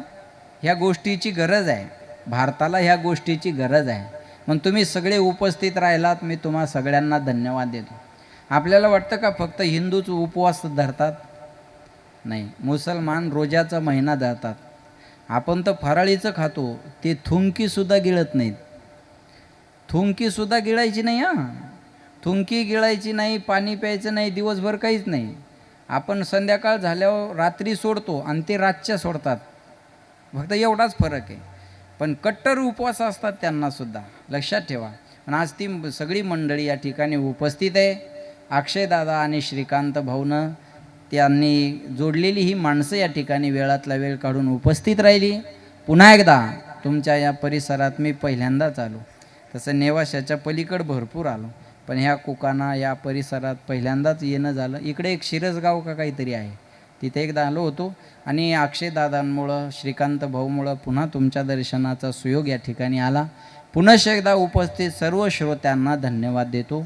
ह्या गोष्टीची गरज आहे, भारताला ह्या गोष्टीची गरज आहे. मग तुम्ही सगळे उपस्थित राहिलात, मी तुम्हा सगळ्यांना धन्यवाद देतो. आपल्याला वाटतं का फक्त हिंदूच उपवास धरतात? नाही, मुसलमान रोजाचा महिना धरतात. आपण तर फराळीचं खातो, ते थुंकीसुद्धा गिळत नाहीत. थुंकीसुद्धा गिळायची नाही. थुंकी गिळायची नाही, पाणी प्यायचं नाही, दिवसभर काहीच नाही. आपण संध्याकाळ झाल्यावर रात्री सोडतो आणि ते रातच्या सोडतात. फक्त एवढाच फरक आहे. पण कट्टर उपवास असतात त्यांनासुद्धा, लक्षात ठेवा. आणि आज ती सगळी मंडळी या ठिकाणी उपस्थित आहे. अक्षयदादा आणि श्रीकांत भाऊनं त्यांनी जोडलेली ही माणसं या ठिकाणी वेळातला वेळ काढून उपस्थित राहिली. पुन्हा एकदा तुमच्या या परिसरात मी पहिल्यांदाच आलो. तसं नेवाशाच्या पलीकडं भरपूर आलो, पण ह्या कुकाना या परिसरात पहिल्यांदाच येणं झालं. इकडे एक शिरसगाव का काहीतरी आहे, तिथे एकदा आलो होतो. आणि अक्षयदादांमुळं, श्रीकांत भाऊमुळं पुन्हा तुमच्या दर्शनाचा सुयोग या ठिकाणी आला. पुनश एकदा उपस्थित सर्व श्रोत्यांना धन्यवाद देतो.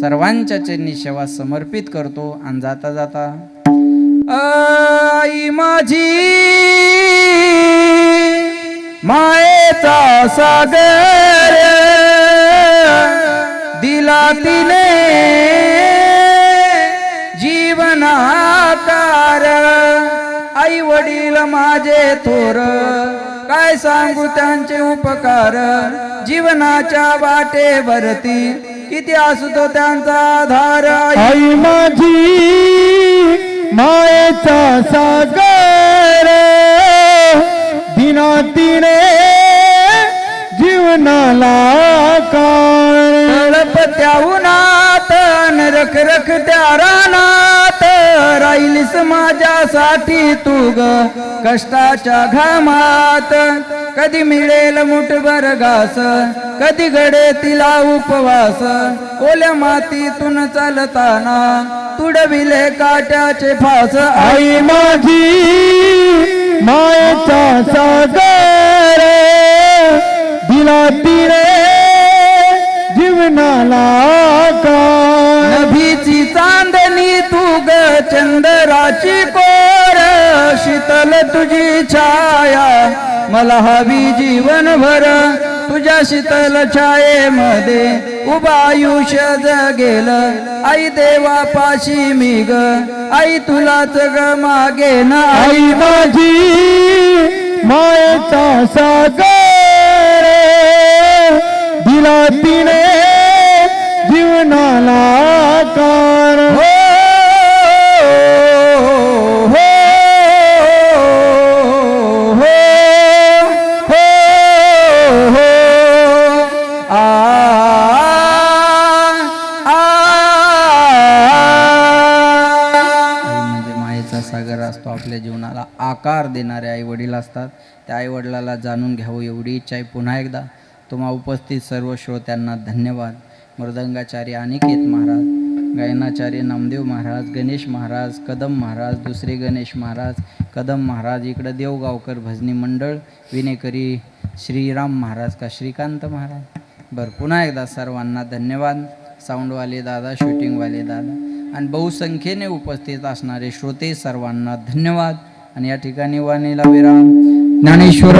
सर्वांच्या चरणी सेवा समर्पित करतो. आणि जाता जाता, आई माझी मायेचा सागर दिला तिने जीवनाकार. आई वडील माझे थोर, काय सांगू त्यांचे उपकार. जीवनाच्या वाटेवरती किती असतो त्यांचा आधार. आई माझी मायेचा सागर दिना तिने जीवनाला तळप त्या उन्हात रख रख त्या रानात, राहिलीस माझ्यासाठी तू ग कष्टाच्या घामात. कधी मिळेल मुठभर घास, कधी घडे तिला उपवास. ओल्या मातीतून चालताना तुडविले काट्याचे फास. आई माझी मायेचा सागर दिला तिने जीवनाला नभीची चांदणी तू ग चंद्राची कोर. शीतल तुझी छाया मला हवी जीवनभर तुझ्या शीतल छायेमध्ये उभा आयुष्य जगेल आई देवापाशी मी ग आई तुलाच ग मागेन आई माझी मायेचा सागर दिला तिने जीवनाला आकार हो हो हो हो हो आ म्हणजे मायेचा सागर असतो. आपल्या जीवनाला आकार देणारे आई वडील असतात. त्या आई वडिलाला जाणून घ्यावं एवढी इच्छा आहे. पुन्हा एकदा तुम्हा उपस्थित सर्व श्रोत्यांना धन्यवाद. मृदंगाचार्य अनिकेत महाराज, गायनाचार्य नामदेव महाराज, गणेश महाराज, कदम महाराज, दुसरे गणेश महाराज, कदम महाराज, इकडं देवगावकर भजनी मंडळ, विनेकरी श्रीराम महाराज का श्रीकांत महाराज. बरं, पुन्हा एकदा सर्वांना धन्यवाद. साऊंडवाले दादा, शूटिंगवाले दादा आणि बहुसंख्येने उपस्थित असणारे श्रोते सर्वांना धन्यवाद. आणि या ठिकाणी वाणीला विराम. ज्ञानेश्वर